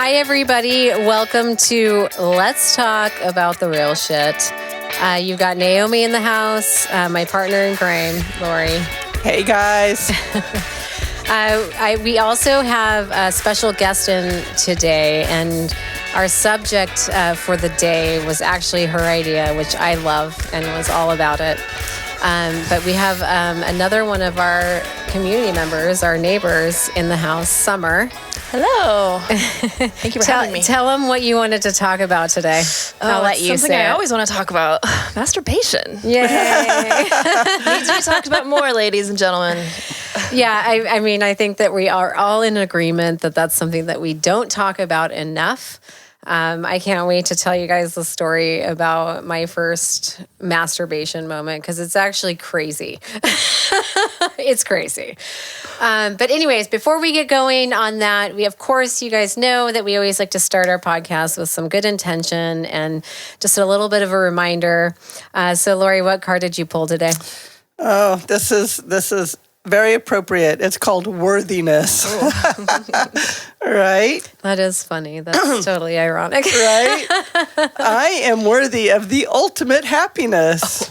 Hi, everybody. Welcome to Let's Talk About the Real Shit. You've got Naomi in the house, my partner in crime, Lori. Hey, guys. We also have a special guest in today, and our subject for the day was actually her idea, which I love and was all about it. But we have another one of our community members, our neighbors in the house, Summer. Hello. Thank you for having me. Tell them what you wanted to talk about today. I'll let you something say I it. always want to talk about. Masturbation. Yay. Needs to be talked about more, ladies and gentlemen. Yeah, I mean, I think that we are all in agreement that that's something that we don't talk about enough. I can't wait to tell you guys the story about my first masturbation moment because it's actually crazy. It's crazy. But anyways, before we get going on that, we, of course, you guys know that we always like to start our podcast with some good intention and just a little bit of a reminder. So, Lori, what card did you pull today? Oh, this is very appropriate. It's called worthiness. Right? That is funny. That's totally ironic. Right? I am worthy of the ultimate happiness.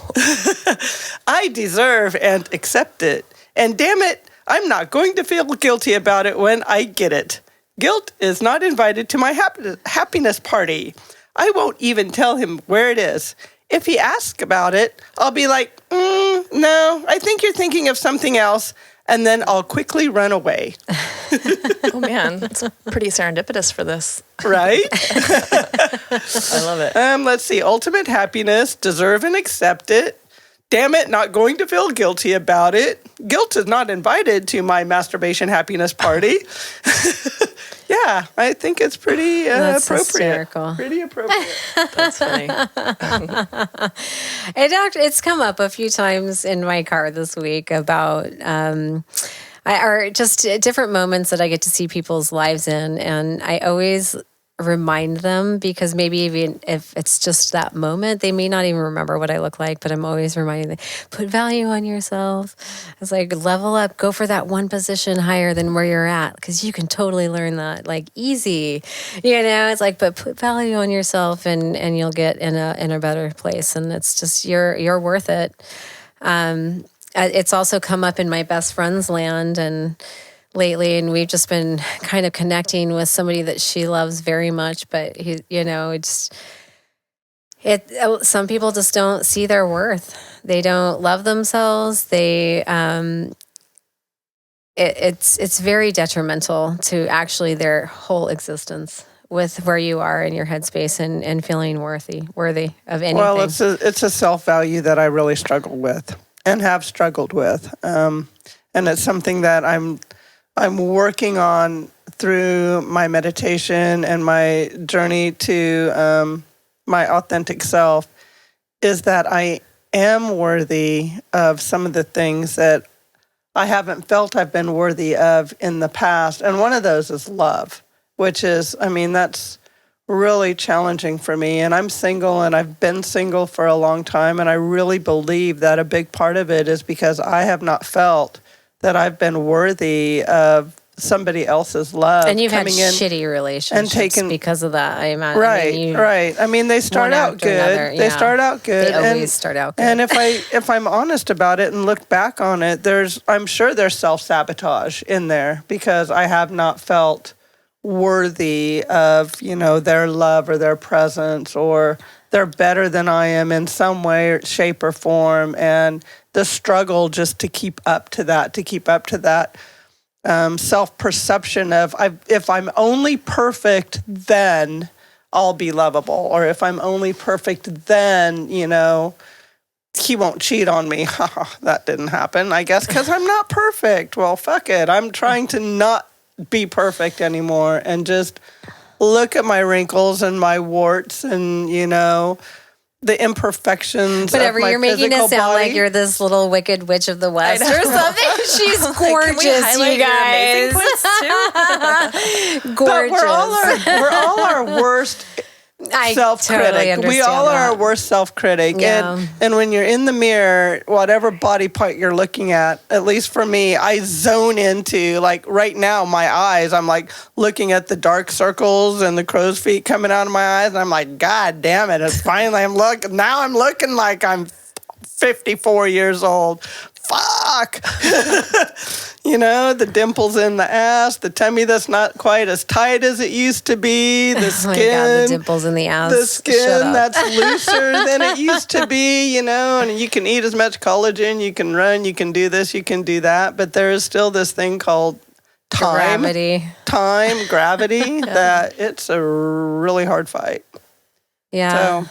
I deserve and accept it. And damn it, I'm not going to feel guilty about it when I get it. Guilt is not invited to my happiness party. I won't even tell him where it is. If he asks about it, I'll be like, no, I think you're thinking of something else. And then I'll quickly run away. Oh, man. It's pretty serendipitous for this. Right? I love it. Let's see. Ultimate happiness, deserve and accept it. Damn it, not going to feel guilty about it. Guilt is not invited to my masturbation happiness party. Yeah, I think it's pretty That's appropriate. hysterical. Pretty appropriate. That's funny. It's come up a few times in my car this week about or just different moments that I get to see people's lives in, and I always remind them because maybe even if it's just that moment, they may not even remember what I look like, but I'm always reminding them, put value on yourself. It's like level up, go for that one position higher than where you're at because you can totally learn that like easy. It's like, but put value on yourself and you'll get in a better place, and it's just you're worth it. It's also come up in my best friend's land and lately, and we've just been kind of connecting with somebody that she loves very much, but some people just don't see their worth. They don't love themselves. It's very detrimental to actually their whole existence with where you are in your headspace and feeling worthy of anything. Well, it's a self-value that I really struggle with and have struggled with. And it's something that I'm working on through my meditation and my journey to my authentic self, is that I am worthy of some of the things that I haven't felt I've been worthy of in the past. And one of those is love, which is, that's really challenging for me. And I'm single, and I've been single for a long time. And I really believe that a big part of it is because I have not felt that I've been worthy of somebody else's love. And you've had shitty relationships because of that, I imagine. Right. They start out good. They start out good. They always start out good. And if I'm honest about it and look back on it, I'm sure there's self-sabotage in there because I have not felt worthy of, their love or their presence, or they're better than I am in some way, shape, or form. And the struggle just to keep up to that self-perception of if I'm only perfect, then I'll be lovable. Or if I'm only perfect, then, he won't cheat on me. That didn't happen, I guess, because I'm not perfect. Well, fuck it. I'm trying to not be perfect anymore and just look at my wrinkles and my warts and, the imperfections. Whatever, of my you're making it sound body. like you're this little wicked witch of the West or something. She's gorgeous, Can we highlight you guys. your amazing points too? Gorgeous. But we're all our worst I self-critic. totally understand We all are that. our worst self-critic. Yeah. And when you're in the mirror, whatever body part you're looking at least for me, I zone into, like right now, my eyes, I'm like looking at the dark circles and the crow's feet coming out of my eyes. And I'm like, God damn it. It's finally, I'm looking like I'm 54 years old. Fuck. The dimples in the ass, the tummy that's not quite as tight as it used to be, the skin. Oh my God, the dimples in the ass. The skin that's looser than it used to be, and you can eat as much collagen, you can run, you can do this, you can do that, but there is still this thing called gravity, that it's a really hard fight. Yeah. So,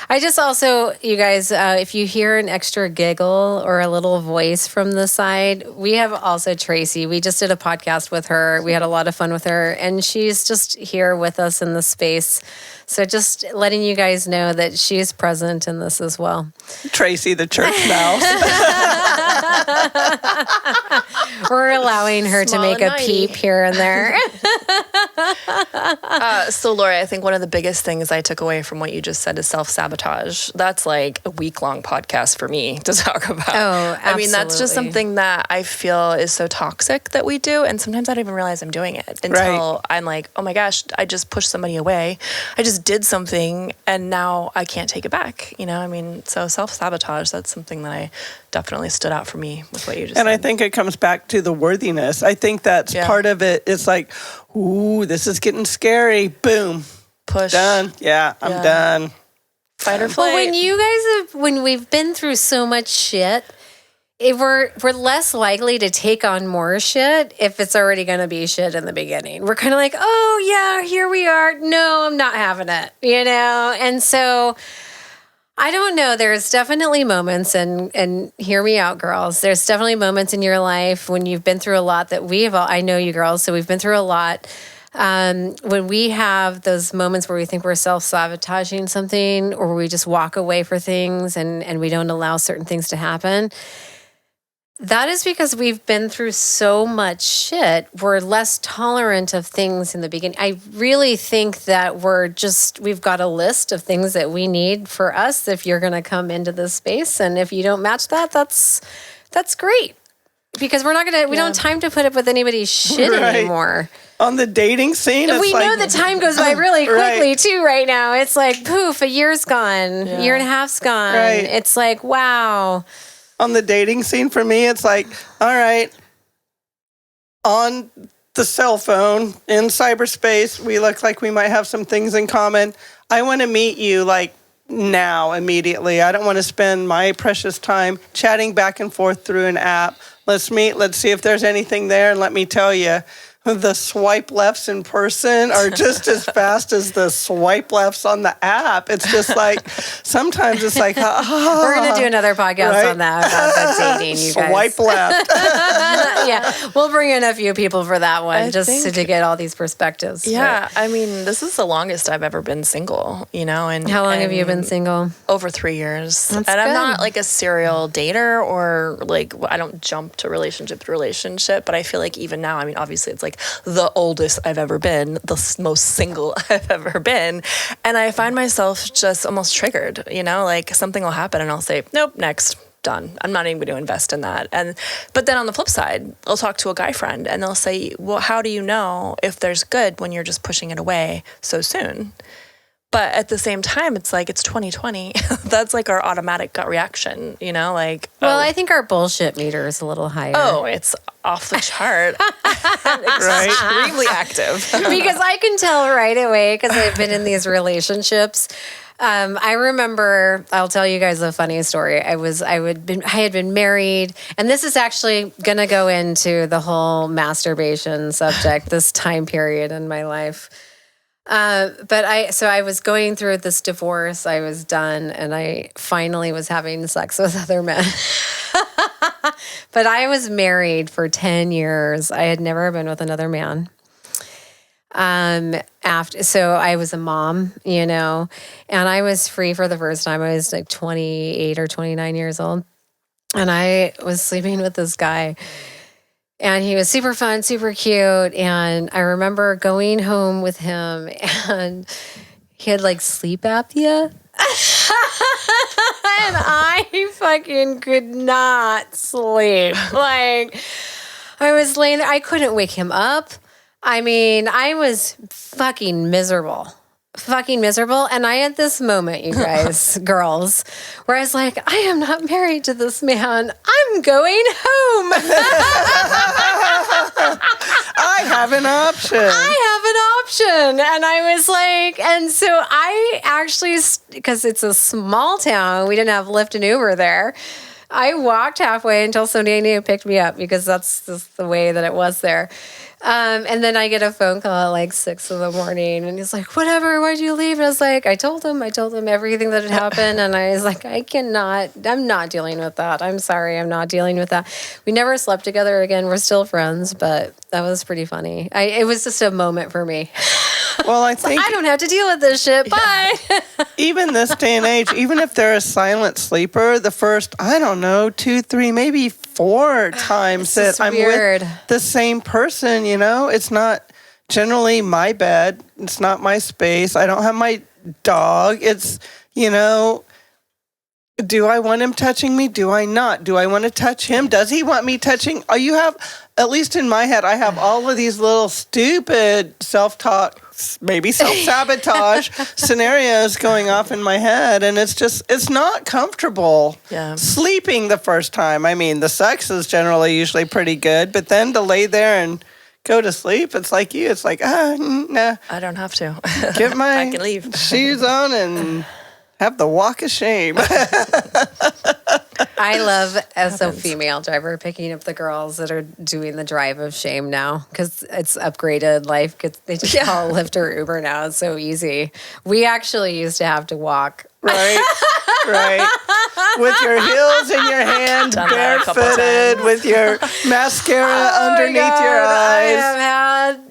I just also, you guys, if you hear an extra giggle or a little voice from the side, we have also Tracy. We just did a podcast with her. We had a lot of fun with her, and she's just here with us in the space. So just letting you guys know that she's present in this as well. Tracy, the church mouse. We're allowing her to make a peep here and there. So, Lori, I think one of the biggest things I took away from what you just said is self-sabotage. That's like a week-long podcast for me to talk about. Oh, absolutely. I mean, that's just something that I feel is so toxic that we do. And sometimes I don't even realize I'm doing it until I'm like, oh my gosh, I just pushed somebody away. I just did something and now I can't take it back. So self-sabotage, that's something that I definitely stood out for me with what you just said. And I think it comes back to the worthiness. I think that's part of it. It's like, ooh, this is getting scary. Boom. Push. Done. Yeah, I'm done. Fight or flight. Well, when we've been through so much shit, we're less likely to take on more shit if it's already going to be shit in the beginning. We're kind of like, oh yeah, here we are. No, I'm not having it, And so I don't know. There's definitely moments, and hear me out, girls. There's definitely moments in your life when you've been through a lot that I know you girls, so we've been through a lot. When we have those moments where we think we're self-sabotaging something, or we just walk away for things and we don't allow certain things to happen, that is because we've been through so much shit. We're less tolerant of things in the beginning. I really think that we've got a list of things that we need for us if you're going to come into this space. And if you don't match that, that's great. Because we don't have time to put up with anybody's shit anymore. On the dating scene, we know the time goes by really quickly too right now. It's like, poof, a year's gone, year and a half's gone. Right. It's like, wow. On the dating scene for me, it's like, all right, on the cell phone, in cyberspace, we look like we might have some things in common. I want to meet you like now, immediately. I don't want to spend my precious time chatting back and forth through an app. Let's meet, let's see if there's anything there, and let me tell you, the swipe lefts in person are just as fast as the swipe lefts on the app. It's just like, sometimes it's like, we're going to do another podcast on that, about that dating, you guys. Swipe left. Yeah, we'll bring in a few people for that one, to get all these perspectives. Yeah, I mean, this is the longest I've ever been single, And how long have you been single? Over 3 years. That's and good. I'm not like a serial dater, or like, I don't jump to relationship to relationship, but I feel like even now, I mean, obviously it's like the oldest I've ever been, the most single I've ever been. And I find myself just almost triggered, like something will happen and I'll say, nope, next, done. I'm not even going to invest in that. But then on the flip side, I'll talk to a guy friend and they'll say, well, how do you know if there's good when you're just pushing it away so soon? But at the same time, it's like, it's 2020. That's like our automatic gut reason, Well, I think our bullshit meter is a little higher. Oh, it's off the chart. Extremely active. Because I can tell right away, because I've been in these relationships. I remember, I'll tell you guys a funny story. I had been married, and this is actually going to go into the whole masturbation subject, this time period in my life. But I was going through this divorce. I was done, and I finally was having sex with other men. But I was married for 10 years. I had never been with another man. So I was a mom, and I was free for the first time. I was like 28 or 29 years old, and I was sleeping with this guy. And he was super fun, super cute. And I remember going home with him, and he had like sleep apnea. And I fucking could not sleep. Like, I was laying there. I couldn't wake him up. I mean, I was fucking miserable. And I had this moment, you guys, girls, where I was like, I am not married to this man. I'm going home. I have an option. And I was like, and so I actually, because it's a small town, we didn't have Lyft and Uber there. I walked halfway until somebody I knew picked me up because that's just the way that it was there. And then I get a phone call at like 6 a.m. and he's like, whatever, why'd you leave? And I was like, I told him everything that had happened. And I was like, I'm not dealing with that. I'm sorry, I'm not dealing with that. We never slept together again. We're still friends, but that was pretty funny. It was just a moment for me. Well, I think I don't have to deal with this shit. Bye. even this day and age, even if they're a silent sleeper, the first, 2, 3, maybe 4 times that I'm with the same person, it's not generally my bed. It's not my space. I don't have my dog. It's, do I want him touching me? Do I not? Do I want to touch him? Does he want me touching? You have, at least in my head, I have all of these little stupid self-talk, maybe self-sabotage scenarios going off in my head. And it's not comfortable sleeping the first time. I mean, the sex is generally usually pretty good, but then to lay there and go to sleep, it's like you. It's like, nah. I don't have to. Get my I can leave. shoes on and have the walk of shame. I love, as a female driver, picking up the girls that are doing the drive of shame now because it's upgraded life. They just call Lyft or Uber now. It's so easy. We actually used to have to walk. Right. With your heels in your hand, barefooted, with your mascara underneath your eyes. I have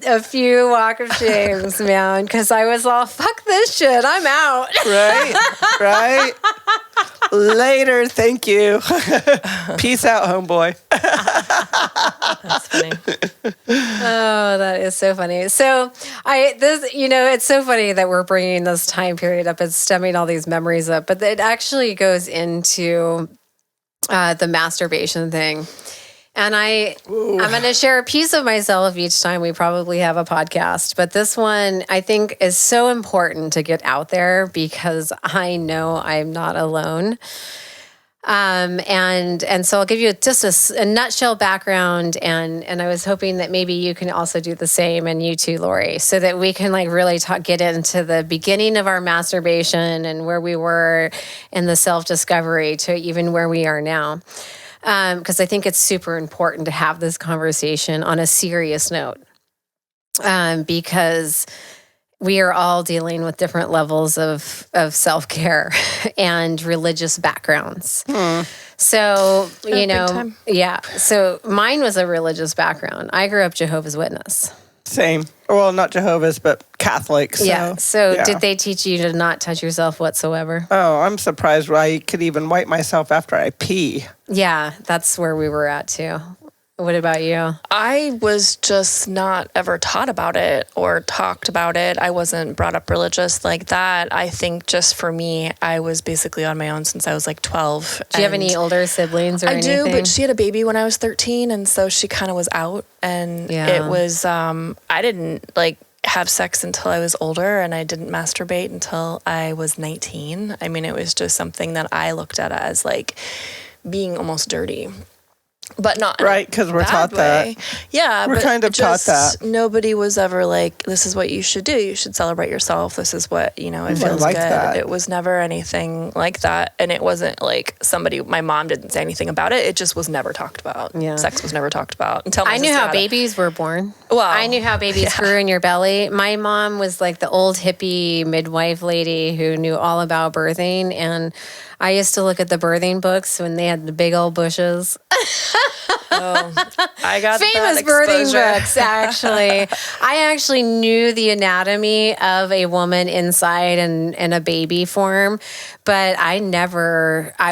had a few walk of shames, man, because I was all, fuck this shit, I'm out. Right. Later, thank you. Peace out, homeboy. That's funny. Oh, that is so funny. So it's so funny that we're bringing this time period up and stemming all these memories up, but it actually goes into the masturbation thing. And I'm going to share a piece of myself each time we probably have a podcast. But this one, I think, is so important to get out there because I know I'm not alone. And so I'll give you just a nutshell background. And I was hoping that maybe you can also do the same, and you too, Lori, so that we can like really get into the beginning of our masturbation and where we were in the self-discovery to even where we are now. Because I think it's super important to have this conversation on a serious note, because we are all dealing with different levels of self-care and religious backgrounds. So, so mine was a religious background. I grew up Jehovah's Witness. Same. Well, not Jehovah's, but Catholic. So, did they teach you to not touch yourself whatsoever? Oh, I'm surprised I could even wipe myself after I pee. Yeah, that's where we were at too. What about you? I was just not ever taught about it or talked about it. I wasn't brought up religious like that. I think just for me, I was basically on my own since I was like 12. Do you have any older siblings or anything? I do, but she had a baby when I was 13, and so she kind of was out. And it was, I didn't have sex until I was older, and I didn't masturbate until I was 19. I mean, it was just something that I looked at as like being almost dirty. But not right, because we're taught way. that. Yeah, we're kind of taught that. Nobody was ever like, "This is what you should do. You should celebrate yourself. This is what it feels like good." That. It was never anything like that, and it wasn't like my mom didn't say anything about it. It just was never talked about. Yeah. Sex was never talked about until I knew how babies were born. Well, I knew how babies grew in your belly. My mom was like the old hippie midwife lady who knew all about birthing, and I used to look at the birthing books when they had the big old bushes. I got famous that birthing exposure. books, actually. I actually knew the anatomy of a woman inside and in a baby form, but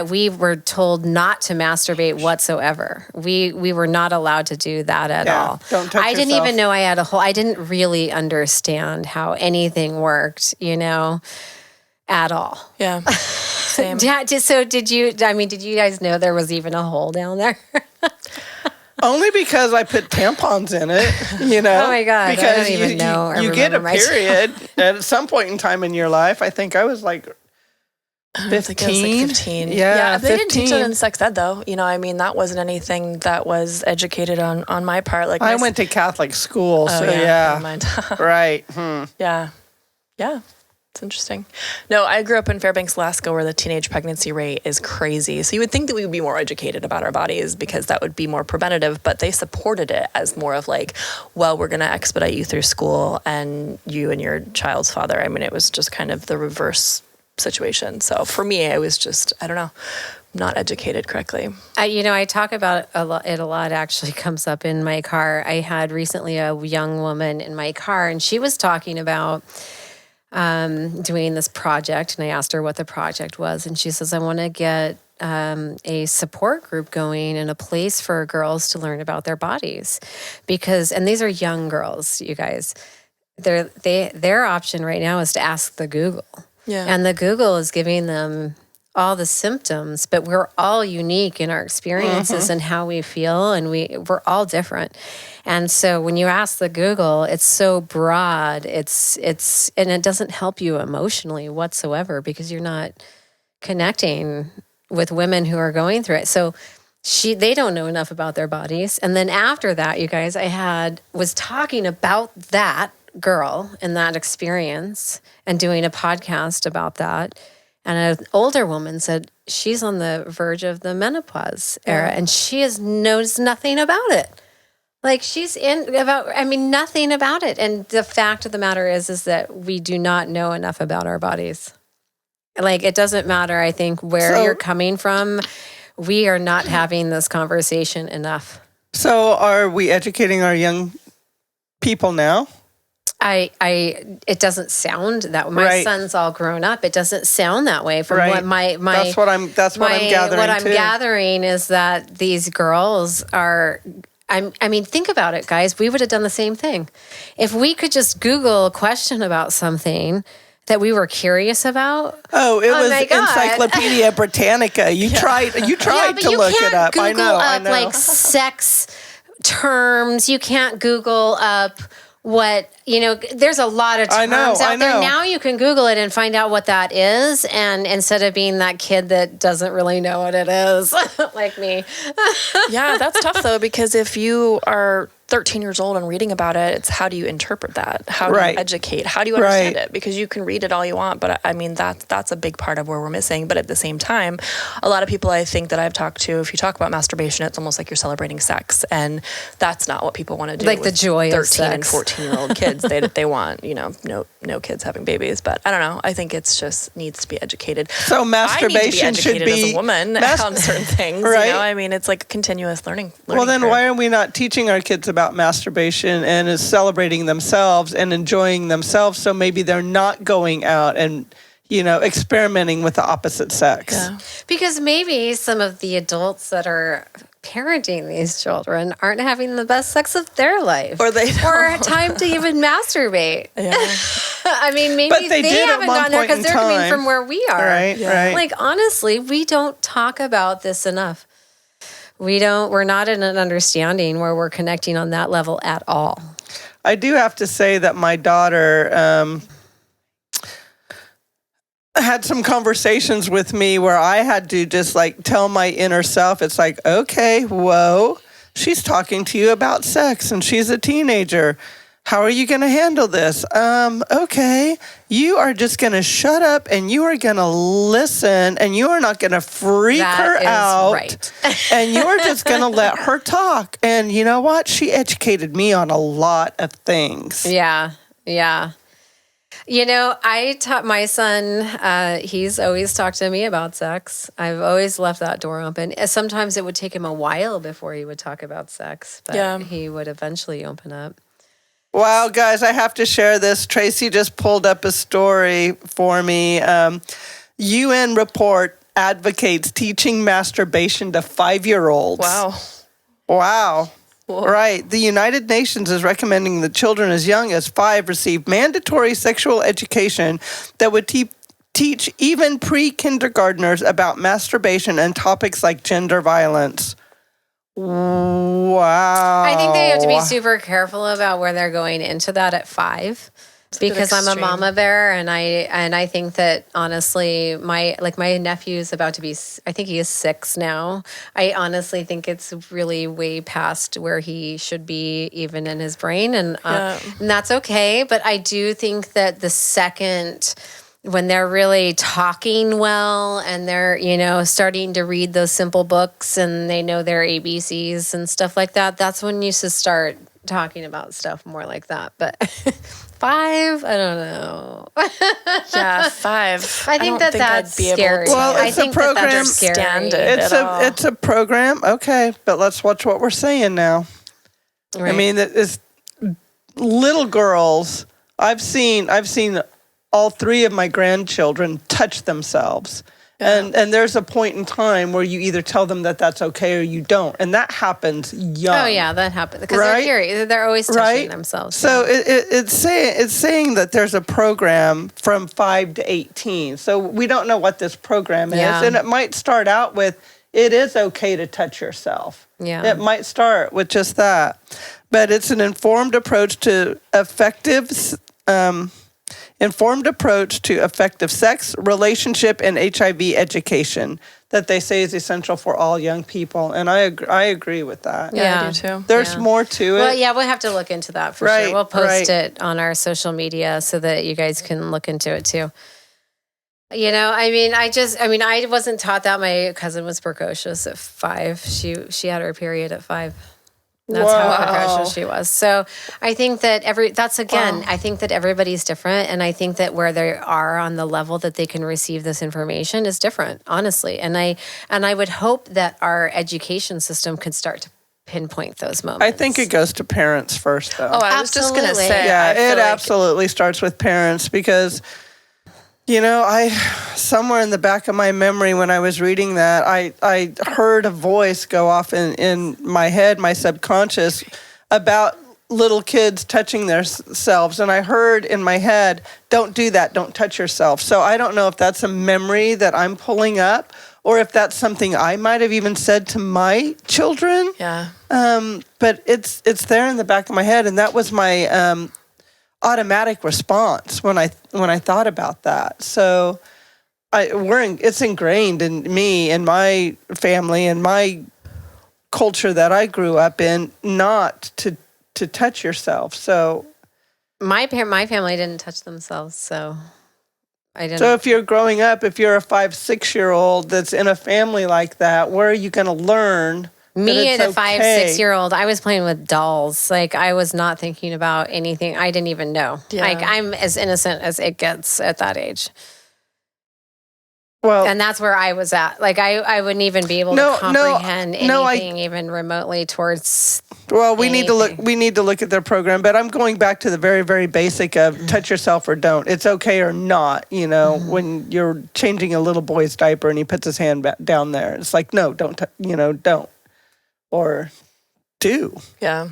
we were told not to masturbate whatsoever. We were not allowed to do that at all. Don't touch I didn't yourself. even know I had I didn't really understand how anything worked, at all. Yeah. Same. So did you guys know there was even a hole down there? Only because I put tampons in it, Oh my God, Because I don't even know. I you get a remember my period at some point in time in your life. I think I was like 15. I think I was like 15. Yeah, they didn't teach 15. that in sex ed, though. That wasn't anything that was educated on my part. Like I went to Catholic school, so yeah. Never mind. Right. Yeah. It's interesting. No, I grew up in Fairbanks, Alaska, where the teenage pregnancy rate is crazy. So you would think that we would be more educated about our bodies because that would be more preventative, but they supported it as more of like, well, we're going to expedite you through school and you and your child's father. It was just kind of the reverse situation. So for me, I was just, I don't know, not educated correctly. I talk about it a lot. Actually comes up in my car. I had recently a young woman in my car, and she was talking about doing this project, and I asked her what the project was, and she says, I want to get a support group going and a place for girls to learn about their bodies, and these are young girls, you guys. Their option right now is to ask the Google, and the Google is giving them all the symptoms, but we're all unique in our experiences and how we feel, and we're all different. And so when you ask the Google, it's so broad, and it doesn't help you emotionally whatsoever because you're not connecting with women who are going through it. So they don't know enough about their bodies. And then after that, you guys, was talking about that girl and that experience and doing a podcast about that. And an older woman said she's on the verge of the menopause era, and she knows nothing about it. Like nothing about it. And the fact of the matter is that we do not know enough about our bodies. Like, it doesn't matter, I think, where you're coming from. We are not having this conversation enough. So are we educating our young people now? It doesn't sound that way. My son's all grown up. It doesn't sound that way from what my that's what I'm gathering. What I'm gathering is that these girls are. Think about it, guys. We would have done the same thing if we could just Google a question about something that we were curious about. Oh, it was Encyclopedia Britannica. You tried to look it up. Google I know. like sex terms. You can't Google up there's a lot of terms out there. Now you can Google it and find out what that is. And instead of being that kid that doesn't really know what it is, like me. Yeah, that's tough though, because if you are 13 years old and reading about it, it's how do you interpret that? How do you educate? How do you understand it? Because you can read it all you want, but that's a big part of where we're missing. But at the same time, a lot of people I think that I've talked to, if you talk about masturbation, it's almost like you're celebrating sex, and that's not what people want to do. Like the joy of 13 and 14-year-old kids, they want no kids having babies. But I don't know. I think it's just needs to be educated. So masturbation should be as a woman on certain things. Right? It's like a continuous learning. Well, then why are we not teaching our kids about masturbation and is celebrating themselves and enjoying themselves, so maybe they're not going out and experimenting with the opposite sex? Yeah. Because maybe some of the adults that are parenting these children aren't having the best sex of their life, or time to even masturbate. Yeah. Maybe but they haven't gone there because they're coming from where we are. Right. Like, honestly, we don't talk about this enough. We're not in an understanding where we're connecting on that level at all. I do have to say that my daughter had some conversations with me where I had to just like tell my inner self, it's like, okay, whoa, she's talking to you about sex and she's a teenager. How are you going to handle this? Okay, you are just going to shut up and you are going to listen and you are not going to freak her out. Right. And you're just going to let her talk. And you know what? She educated me on a lot of things. Yeah. I taught my son, he's always talked to me about sex. I've always left that door open. Sometimes it would take him a while before he would talk about sex, but he would eventually open up. Wow, guys, I have to share this. Tracy just pulled up a story for me. UN report advocates teaching masturbation to 5-year-olds. Wow. Cool. Right. The United Nations is recommending that children as young as 5 receive mandatory sexual education that would teach even pre-kindergartners about masturbation and topics like gender violence. Wow. I think they have to be super careful about where they're going into that at 5. Because I'm a mama bear, and I think that honestly, my nephew is about to be, I think he is 6 now. I honestly think it's really way past where he should be, even in his brain, and that's okay. But I do think that the second when they're really talking well and they're starting to read those simple books and they know their ABCs and stuff like that, that's when you should start talking about stuff more like that. But 5, I don't know. 5. I think that's scary. Well, it's I think a program. That's scary. It's a program. Okay, but let's watch what we're saying now. Right. I mean, it's little girls. I've seen all 3 of my grandchildren touch themselves. Yeah. And there's a point in time where you either tell them that that's okay or you don't. And that happens young. Oh, yeah, that happens. Because they're curious. They're always touching themselves. So it's saying that there's a program from 5 to 18. So we don't know what this program is. Yeah. And it might start out with, it is okay to touch yourself. Yeah. It might start with just that. But it's an informed approach to effective sex, relationship, and HIV education that they say is essential for all young people. And I agree with that. Yeah, I do too. There's more to it. Well, yeah, we'll have to look into that for sure. We'll post it on our social media so that you guys can look into it too. I wasn't taught that. My cousin was precocious at 5. She had her period at 5. That's how precocious she was. So I think that I think that everybody's different. And I think that where they are on the level that they can receive this information is different, honestly. And I would hope that our education system could start to pinpoint those moments. I think it goes to parents first, though. Oh, I was just going to say. Yeah, it absolutely starts with parents because... I somewhere in the back of my memory when I was reading that, I heard a voice go off in my head, my subconscious, about little kids touching themselves. And I heard in my head, don't do that, don't touch yourself. So I don't know if that's a memory that I'm pulling up or if that's something I might have even said to my children. Yeah. But it's there in the back of my head. And that was my... automatic response when I thought about that. So it's ingrained in me and my family and my culture that I grew up in not to touch yourself. So my family didn't touch themselves, so I didn't. So if you're growing up, if you're a 5-6-year-old that's in a family like that, where are you going to learn? Me and a 5-6-year-old, I was playing with dolls. Like, I was not thinking about anything. I didn't even know. Yeah. Like, I'm as innocent as it gets at that age. Well, and that's where I was at. Like, I wouldn't even be able to comprehend anything even remotely towards. Well, we need to look at their program, but I'm going back to the very, very basic of touch yourself or don't. It's okay or not. When you're changing a little boy's diaper and he puts his hand down there, it's like, no, don't. Don't. Or do. Yeah.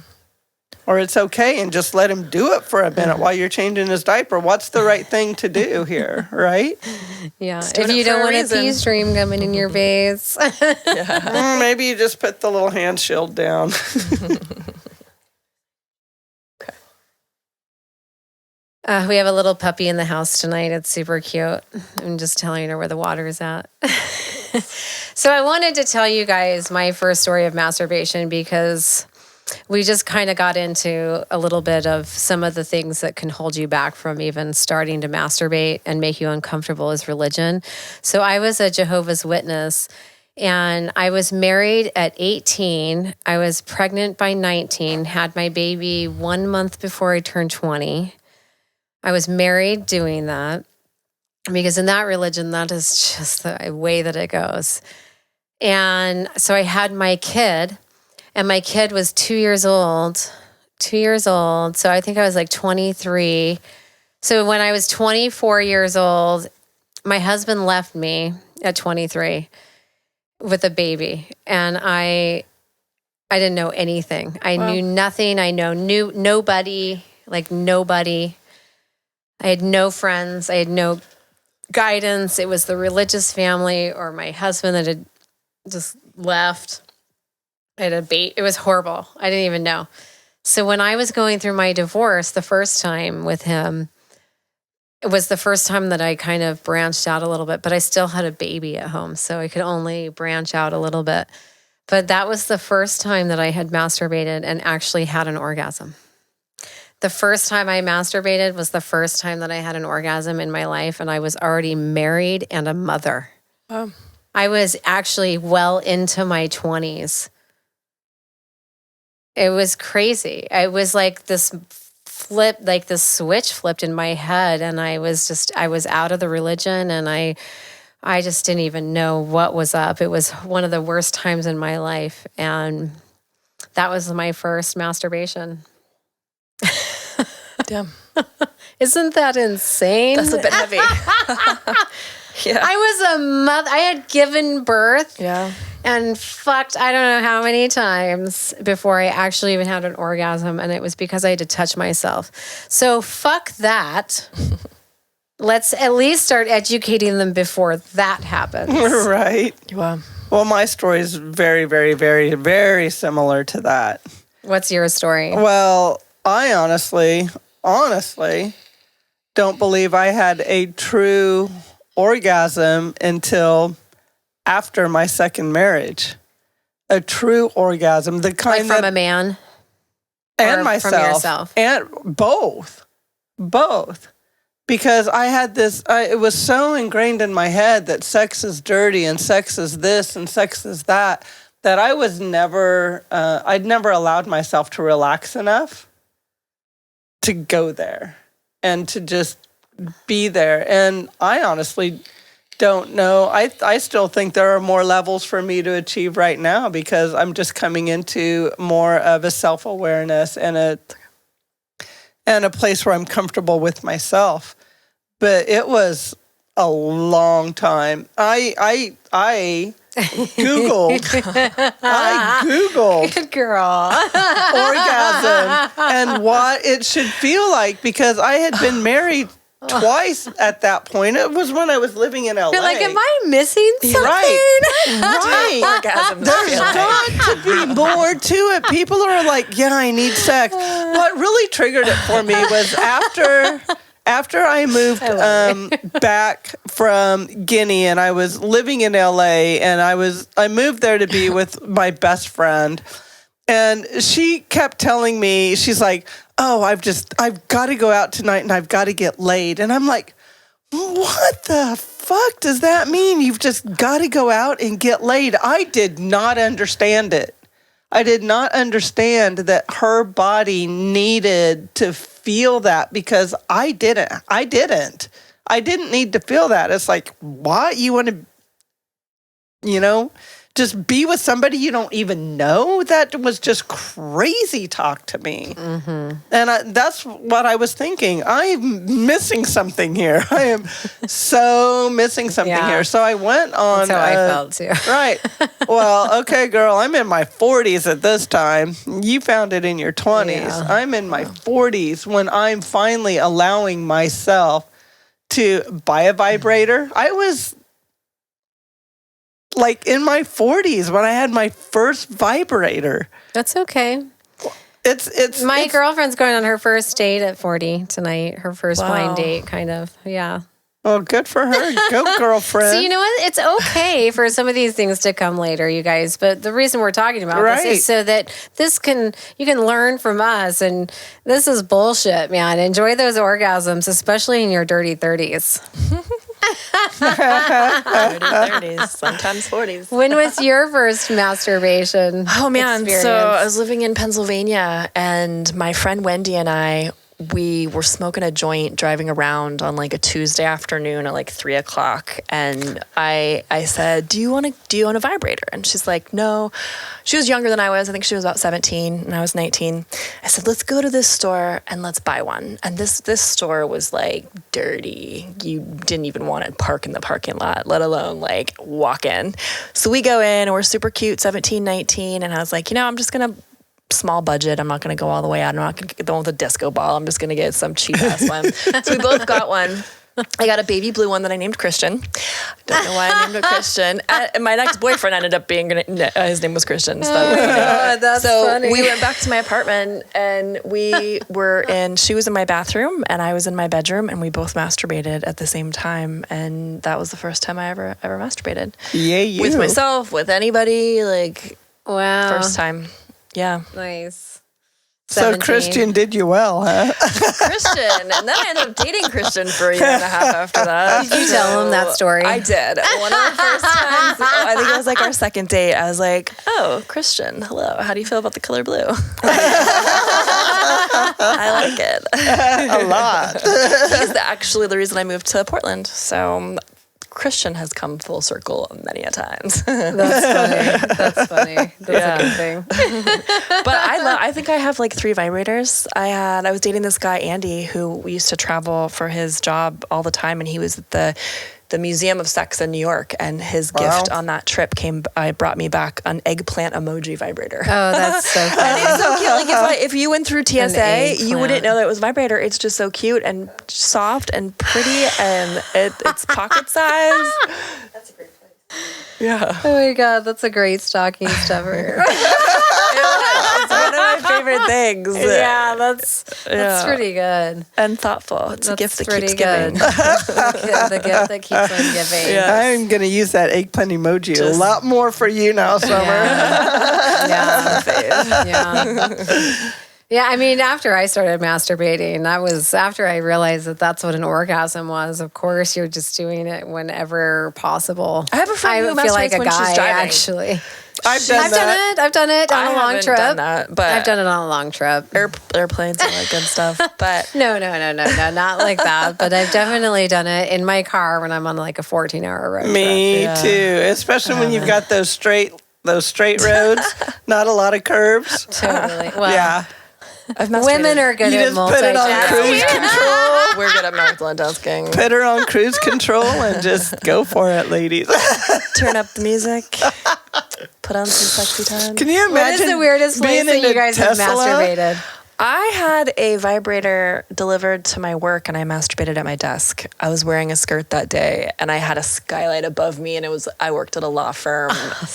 Or it's okay and just let him do it for a minute while you're changing his diaper. What's the right thing to do here, right? Yeah. If you don't want a pee stream coming in your face. Maybe you just put the little hand shield down. We have a little puppy in the house tonight. It's super cute. I'm just telling her where the water is at. So I wanted to tell you guys my first story of masturbation because we just kind of got into a little bit of some of the things that can hold you back from even starting to masturbate and make you uncomfortable as religion. So I was a Jehovah's Witness and I was married at 18. I was pregnant by 19, had my baby 1 month before I turned 20. I was married doing that, because in that religion, that is just the way that it goes. And so I had my kid, and my kid was 2 years old. 2 years old. So I think I was like 23. So when I was 24 years old, my husband left me at 23 with a baby. And I didn't know anything. I knew nothing. I knew nobody, like nobody. I had no friends. I had no guidance. It was the religious family or my husband that had just left. I had a baby. It was horrible. I didn't even know. So when I was going through my divorce the first time with him, it was the first time that I kind of branched out a little bit, but I still had a baby at home, so I could only branch out a little bit. But that was the first time that I had masturbated and actually had an orgasm. The first time I masturbated was the first time that I had an orgasm in my life, and I was already married and a mother. Oh. I was actually well into my 20s. It was crazy. It was like this flip, like this switch flipped in my head, and I was out of the religion, and I just didn't even know what was up. It was one of the worst times in my life, and that was my first masturbation. Damn. Isn't that insane? That's a bit heavy. Yeah. I was a mother. I had given birth. Yeah. And fucked, I don't know how many times before I actually even had an orgasm. And it was because I had to touch myself. So fuck that. Let's at least start educating them before that happens. Right. Wow. Well, my story is very, very, very, very similar to that. What's your story? Well, I honestly don't believe I had a true orgasm until after my second marriage. A true orgasm, the kind like from a man? And or myself. From yourself? And both. Because I had this, it was so ingrained in my head that sex is dirty and sex is this and sex is that I was never, I'd never allowed myself to relax enough to go there and to just be there. And I honestly don't know. I still think there are more levels for me to achieve right now because I'm just coming into more of a self-awareness and a place where I'm comfortable with myself. But it was a long time. I Googled. Good girl. Orgasm and what it should feel like because I had been married twice at that point. It was when I was living in LA. You're like, am I missing something? Right. Orgasms. There's got to be more to it. People are like, yeah, I need sex. What really triggered it for me was after I moved back from Guinea and I was living in LA and I moved there to be with my best friend. And she kept telling me, she's like, oh, I've got to go out tonight and I've got to get laid. And I'm like, what the fuck does that mean? You've just got to go out and get laid. I did not understand it. I did not understand that her body needed to feel that because I didn't. I didn't need to feel that. It's like, what? You want to, just be with somebody you don't even know? That was just crazy talk to me. Mm-hmm. And that's what I was thinking. I'm missing something here. I am so missing something here. So I went on. That's how I felt too. Right. Well, okay, girl, I'm in my 40s at this time. You found it in your 20s. Yeah. I'm in my 40s when I'm finally allowing myself to buy a vibrator. I was like in my 40s when I had my first vibrator. That's okay. It's my girlfriend's going on her first date at 40 tonight. Her first blind date, kind of. Yeah. Well, good for her. Go, girlfriend. So you know what? It's okay for some of these things to come later, you guys. But the reason we're talking about this is so that you can learn from us. And this is bullshit, man. Enjoy those orgasms, especially in your dirty 30s. 30s, sometimes 40s. When was your first masturbation? Oh man, experience? so I was living in Pennsylvania and my friend Wendy and I we were smoking a joint driving around on like a Tuesday afternoon at like 3:00. And I said, do you want a vibrator? And she's like, no. She was younger than I was. I think she was about 17 and I was 19. I said, let's go to this store and let's buy one. And this store was like dirty. You didn't even want to park in the parking lot, let alone like walk in. So we go in and we're super cute, 17, 19. And I was like, I'm just going to small budget. I'm not going to go all the way out. I'm not going to get the one with a disco ball. I'm just going to get some cheap ass one. So we both got one. I got a baby blue one that I named Christian. Don't know why I named it Christian. And my next boyfriend ended up being, his name was Christian. So, that's funny. We went back to my apartment and she was in my bathroom and I was in my bedroom and we both masturbated at the same time. And that was the first time I ever masturbated. Yeah, you. With myself, with anybody, like, wow. first time. Yeah. Nice. So 17. Christian did you well, huh? Christian. And then I ended up dating Christian for a year and a half after that. Did you tell him that story? I did. One of the first times, I think it was like our second date, I was like, oh, Christian, hello. How do you feel about the color blue? I like it. A lot. He's actually the reason I moved to Portland. So Christian has come full circle many a times. That's funny. That's a good thing. But I think I have like 3 vibrators. I was dating this guy, Andy, who we used to travel for his job all the time. And he was at the Museum of Sex in New York. And his gift on that trip brought me back an eggplant emoji vibrator. Oh, that's so funny. And it's so cute. Like if you went through TSA, you wouldn't know that it was a vibrator. It's just so cute and soft and pretty, and it's pocket size. That's a great place. Yeah. Oh my God, that's a great stocking stuffer. It's one of my favorite things. Yeah, that's pretty good. And thoughtful. It's a gift that keeps good. giving. The gift that keeps on giving. Yeah. I'm going to use that eggplant emoji a lot more for you now, Summer. Yeah. Yeah, I mean, after I started masturbating, that was after I realized that that's what an orgasm was. Of course, you're just doing it whenever possible. I have a friend who feel like masturbates a when she's guy, driving. actually. I've done it on a long haven't trip. done that, but I've done it on a long trip. Airplanes and all that good stuff. But No, not like that. But I've definitely done it in my car when I'm on like a 14-hour road trip. Me too, especially when you've got those straight roads, not a lot of curves. Totally. Well, Yeah. women are good You at just put it on cruise multitasking. control. we're good at multitasking. Put her on cruise control and just go for it, ladies. Turn up the music. Put on some sexy time. Can you What imagine is the weirdest place being that in you a guys Tesla? have masturbated? I had a vibrator delivered to my work and I masturbated at my desk. I was wearing a skirt that day and I had a skylight above me and I worked at a law firm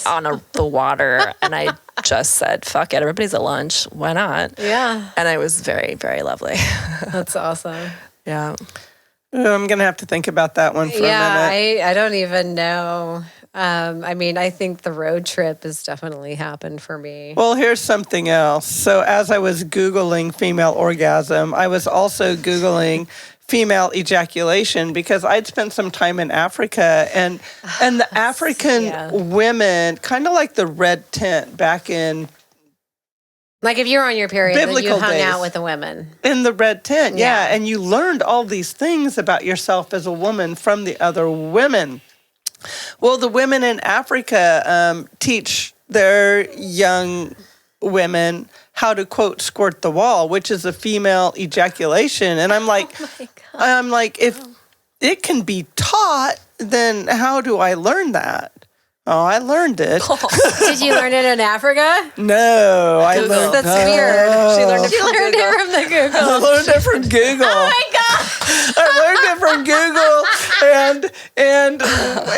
on the water and I just said, fuck it, everybody's at lunch. Why not? Yeah. And it was very, very lovely. That's awesome. Yeah. I'm going to have to think about that one for a minute. I don't even know. I mean, I think the road trip has definitely happened for me. Well, here's something else. So as I was Googling female orgasm, I was also Googling female ejaculation because I'd spent some time in Africa and the African women, kind of like the red tent back in Like if you were on your period, then you biblical hung days. out with the women. In the red tent, Yeah. and you learned all these things about yourself as a woman from the other women. Well, the women in Africa teach their young women how to, quote, squirt the wall, which is a female ejaculation. And I'm like, if it can be taught, then how do I learn that? Oh, I learned it. Did you learn it in Africa? No, I learned That's weird. She learned it You learned it from the Google. I learned it from Google. Oh my God. I learned it from Google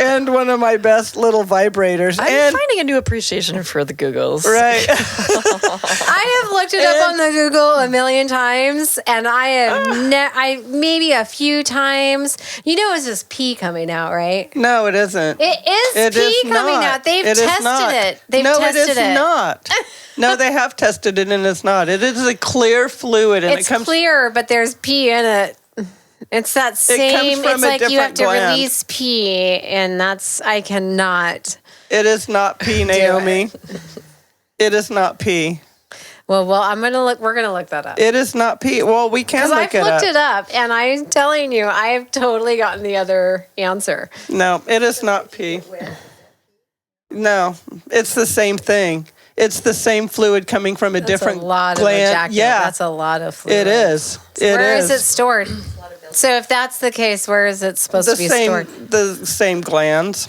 and one of my best little vibrators. I'm finding a new appreciation for the Googles. Right. I have looked it up on the Google a million times, and I have maybe a few times. You know, it's just pee coming out, right? No, it isn't. It is pee coming out. They've tested it. They've tested it. Not. No, they have tested it, and it's not. It is a clear fluid, and It's clear, but there's pee in it. It's that same. from It's a like you have different to gland. release pee, and I cannot. It is not pee, Naomi. It is not pee. Well, we're gonna look that up. It is not pee. Well, we can look I've it up. looked it up, and I'm telling you, I have totally gotten the other answer. No, it is not pee. No, it's the same thing. It's the same fluid coming from a different lot gland. Of ejaculate. Yeah, that's a lot of fluid. it is. Where is it stored? So if that's the case, where is it supposed to be stored? The same glands.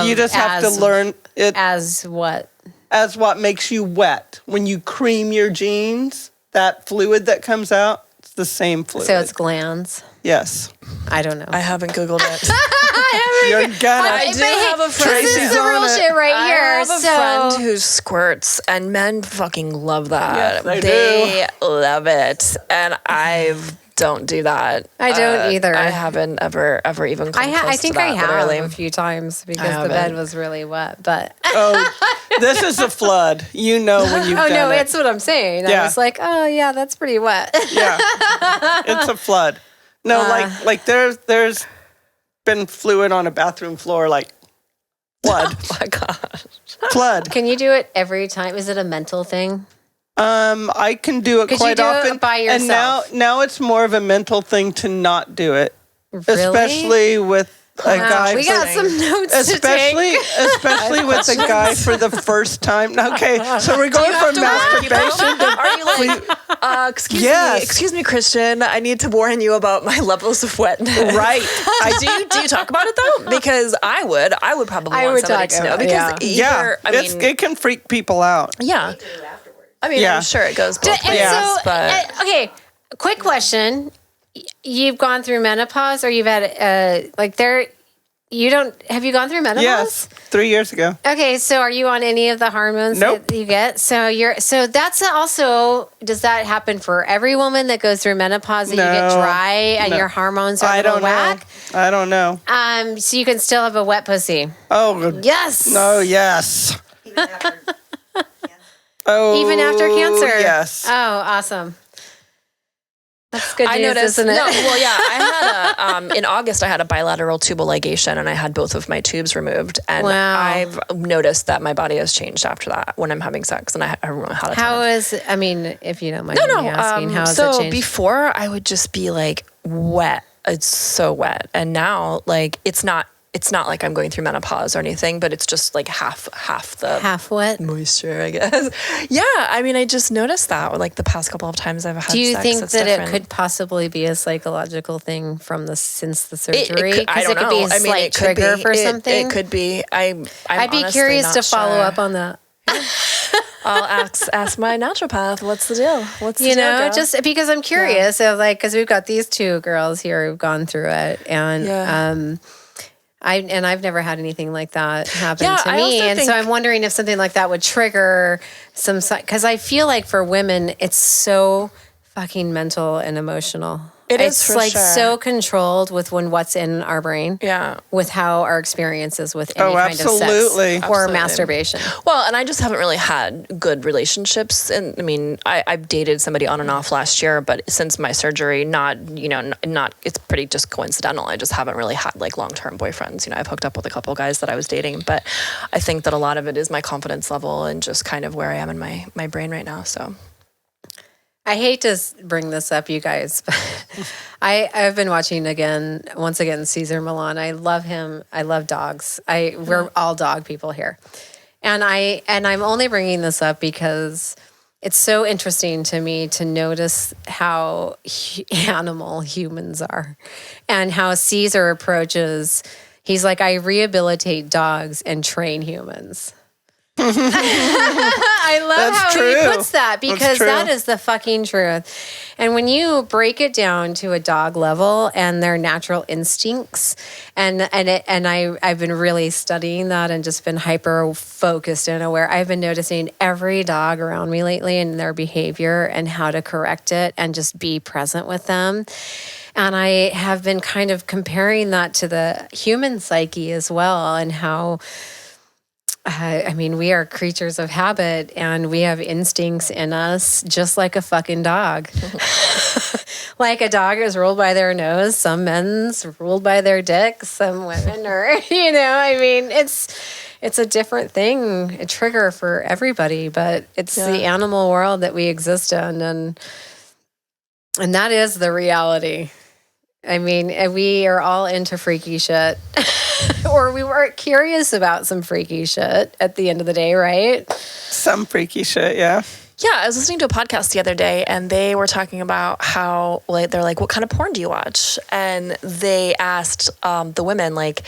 You just have to learn it as what? As what makes you wet. When you cream your jeans, that fluid that comes out, it's the same fluid. So it's glands. Yes. I don't know. I haven't Googled it. You're gonna. I do have a friend. This is the real shit right here. I have a friend who squirts, and men fucking love that. Yes, they love it, and I don't do that. I don't either. I haven't ever even come close I think to that, I have literally. a few times because the bed was really wet. But This is a flood. You know when you've done it. it's what I'm saying. Yeah. I was like, oh yeah, that's pretty wet. Yeah, it's a flood. No, like there's been fluid on a bathroom floor, like flood. Oh my god. Flood. Can you do it every time? Is it a mental thing? I can do it Could quite you do often. it by yourself? And now it's more of a mental thing to not do it. Really? Especially with a guy. We got some notes to take. Especially with a guy for the first time. Okay, so we're going from masturbation to Are you like, excuse me, Christian, I need to warn you about my levels of wetness. right. Do you talk about it though? Because I would probably want somebody to know. Because it can freak people out. Yeah. I mean, I'm sure it goes both ways. But okay, quick question. You've gone through menopause, or you've had have you gone through menopause? Yes, 3 years ago. Okay, so are you on any of the hormones Nope. that you get? So that's also, does that happen for every woman that goes through menopause, that you get dry and your hormones are a little whack? I don't know. So you can still have a wet pussy. Oh, Yes. no, yes. Even after cancer. Oh, Even after cancer. Yes. Oh, awesome. That's good news, I noticed. isn't it? No, well, yeah. I had in August I had a bilateral tubal ligation, and I had both of my tubes removed. And Wow. I've noticed that my body has changed after that when I'm having sex, and I don't know how to. How is, I mean, if you don't mind me asking, how has it so changed? before I would just be like wet. It's so wet, and now like it's not like I'm going through menopause or anything, but it's just like half the half wet moisture, I guess. Yeah, I mean, I just noticed that like the past couple of times I've had sex. Do you think it's that different. it could possibly be a psychological thing since the surgery? It could, I don't it could know. be a slight it could trigger be. for something. It could be. I'd be curious to follow up on that. I'll ask my naturopath. What's the deal? What's the deal, girl? Just because I'm curious of because we've got these two girls here who've gone through it, and I've never had anything like that happen to me, and so I'm wondering if something like that would trigger some, because I feel like for women it's so fucking mental and emotional. It's for like sure. so controlled with what's in our brain. Yeah. With how our experiences with any kind of absolutely. sex or masturbation. Well, and I just haven't really had good relationships. And I mean, I've dated somebody on and off last year, but since my surgery, not, it's pretty just coincidental. I just haven't really had like long-term boyfriends. I've hooked up with a couple guys that I was dating, but I think that a lot of it is my confidence level and just kind of where I am in my brain right now. So. I hate to bring this up, you guys, but I've been watching once again, Cesar Millan. I love him. I love dogs. We're all dog people here. And I'm only bringing this up because it's so interesting to me to notice how animal humans are and how Cesar approaches. He's like, I rehabilitate dogs and train humans. I love That's how true. he puts that, because that is the fucking truth. And when you break it down to a dog level and their natural instincts, and I've been really studying that and just been hyper focused and aware. I've been noticing every dog around me lately and their behavior and how to correct it and just be present with them. And I have been kind of comparing that to the human psyche as well, and how we are creatures of habit and we have instincts in us just like a fucking dog. Like a dog is ruled by their nose, some men's ruled by their dick, some women are, it's a different thing, a trigger for everybody, but it's the animal world that we exist in, and that is the reality. I mean, we are all into freaky shit. Or we were curious about some freaky shit at the end of the day, right? Some freaky shit, yeah. Yeah, I was listening to a podcast the other day, and they were talking about how, like, they're like, what kind of porn do you watch? And they asked the women, like,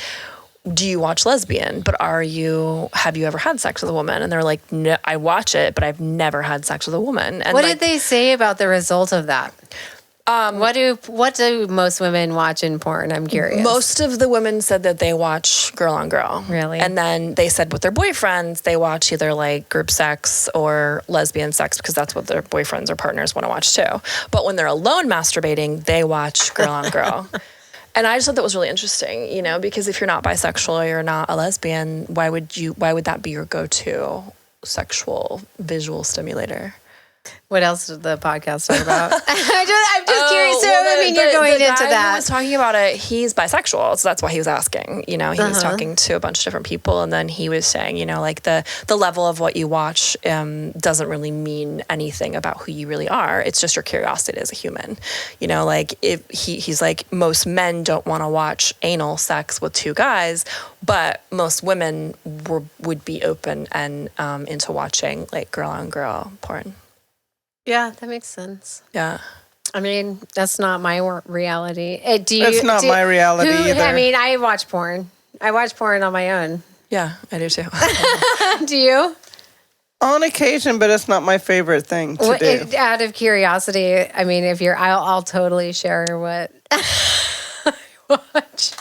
do you watch lesbian? But have you ever had sex with a woman? And they're like, no, I watch it, but I've never had sex with a woman. And what did they say about the result of that? What do most women watch in porn? I'm curious. Most of the women said that they watch girl on girl. Really? And then they said with their boyfriends, they watch either like group sex or lesbian sex because that's what their boyfriends or partners want to watch too. But when they're alone masturbating, they watch girl on girl. And I just thought that was really interesting, you know, because if you're not bisexual or you're not a lesbian, why would that be your go-to sexual visual stimulator? What else did the podcast talk about? I'm just curious. So, well, you're going into that. The guy who was talking about it, he's bisexual, so that's why he was asking. You know, he was talking to a bunch of different people, and then he was saying, you know, like the level of what you watch doesn't really mean anything about who you really are. It's just your curiosity as a human. You know, like if he's like, most men don't want to watch anal sex with two guys, but most women would be open and into watching like girl on girl porn. Yeah, that makes sense. Yeah. I mean, that's not my reality. That's not my reality either. I mean, I watch porn. I watch porn on my own. Yeah, I do too. Do you? On occasion, but it's not my favorite thing to do. Out of curiosity, I mean, if you're, I'll totally share what I watch.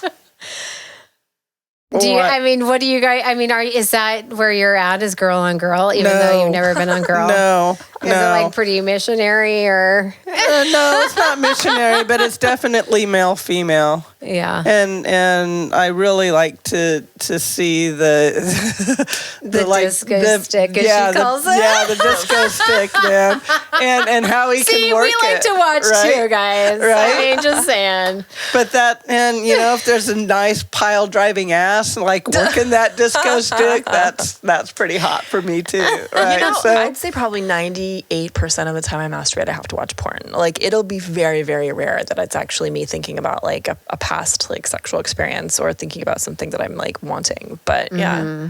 What do you guys, is that where you're at, is girl on girl, even though you've never been on girl? No. Is it like pretty missionary or? No, it's not missionary, but it's definitely male, female. Yeah. And I really like to see the disco stick, as she calls it. Yeah, the disco stick, man. And how he can work it. We like to watch too, guys. Right? I mean, just saying. But if there's a nice pile driving ass, like working that disco stick, that's pretty hot for me too. Right? You know, I'd say probably 98% of the time I masturbate, I have to watch porn. Like, it'll be very, very rare that it's actually me thinking about like a past like sexual experience or thinking about something that I'm like wanting. But yeah.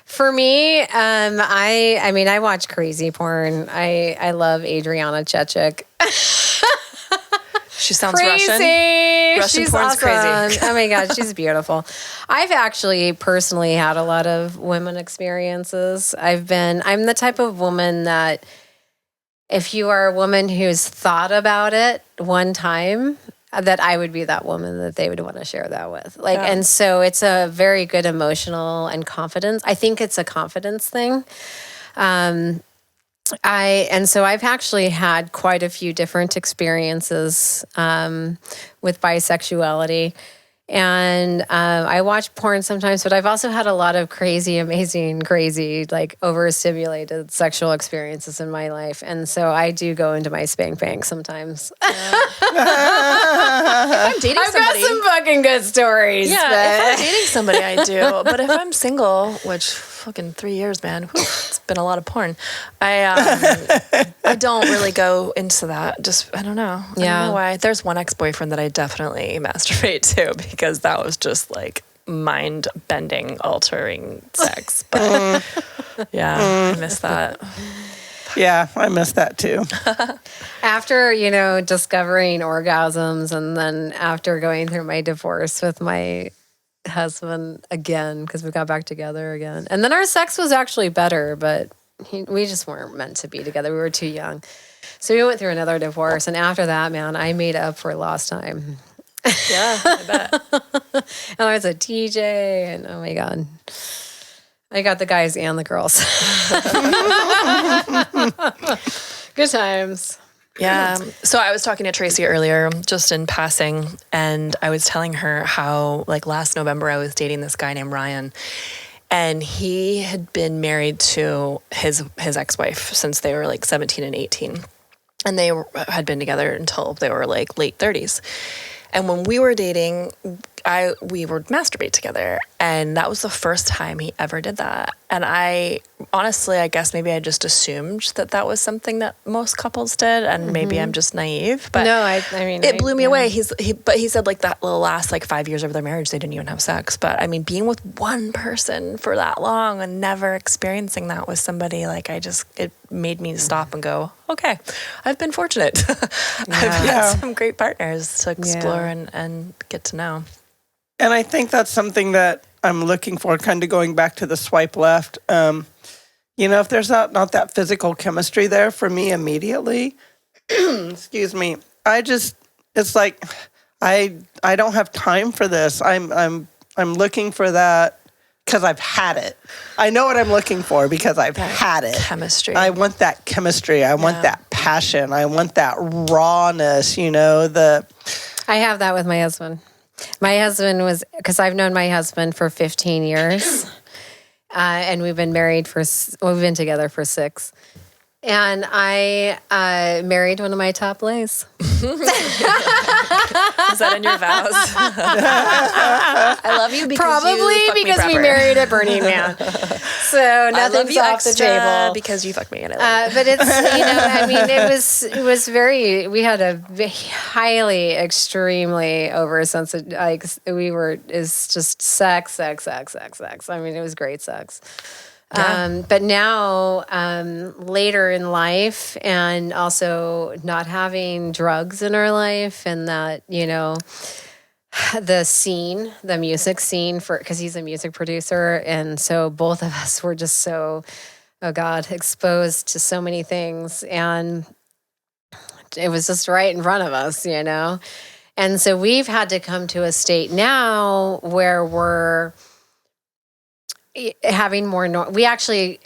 For me, I watch crazy porn. I love Adriana Chechik. She sounds crazy. Russian She's porn's awesome. crazy. Oh my God, she's beautiful. I've actually personally had a lot of women experiences. I'm the type of woman that if you are a woman who's thought about it one time, that I would be that woman that they would want to share that with. And so it's a very good emotional and confidence. I think it's a confidence thing. So I've actually had quite a few different experiences with bisexuality. And I watch porn sometimes, but I've also had a lot of crazy, like overstimulated sexual experiences in my life. And so I do go into my spank bank sometimes. If I'm dating I've got some fucking good stories. Yeah, if I'm dating somebody, I do. But if I'm single, which fucking 3 years, man, it's been a lot of porn. I don't really go into that. Just, I don't know. I don't know why. There's one ex-boyfriend that I definitely masturbate to because that was just like mind-bending, altering sex. But I miss that. Yeah, I miss that too. After, discovering orgasms and then after going through my divorce with my husband again, because we got back together again. And then our sex was actually better, but we just weren't meant to be together. We were too young. So we went through another divorce. And after that, man, I made up for lost time. Yeah, I bet. And I was a DJ, and oh my God. I got the guys and the girls. Good times. Yeah. So I was talking to Tracy earlier, just in passing, and I was telling her how, like, last November I was dating this guy named Ryan, and he had been married to his ex-wife since they were like 17 and 18, and they had been together until they were like late 30s. And when we were dating, we would masturbate together, and that was the first time he ever did that. And I honestly, I guess maybe I just assumed that was something that most couples did, and maybe I'm just naive. But no, I mean, it blew me away. He said like that the last like 5 years of their marriage, they didn't even have sex. But I mean, being with one person for that long and never experiencing that with somebody, like it made me stop and go, okay, I've been fortunate. I've had some great partners to explore and get to know. And I think that's something that I'm looking for, kind of going back to the swipe left. If there's not that physical chemistry there for me immediately, excuse me, it's like I don't have time for this. I'm looking for that because I've had it. I know what I'm looking for because I've had it. Chemistry. I want that chemistry. I want that passion. I want that rawness. I have that with my husband. My husband because I've known my husband for 15 years, and we've been married we've been together for 6. And I married one of my top lays. Is that in your vows? I love you because we married at Burning Man. So nothing's off the table because you fucked me. And but it's it was very. We had a highly, extremely oversensitive. Like it's just sex. I mean, it was great sex. Yeah. But now, later in life, and also not having drugs in our life, and that, the music scene because he's a music producer. And so both of us were just so, oh God, exposed to so many things. And it was just right in front of us, And so we've had to come to a state now where we're having more we actually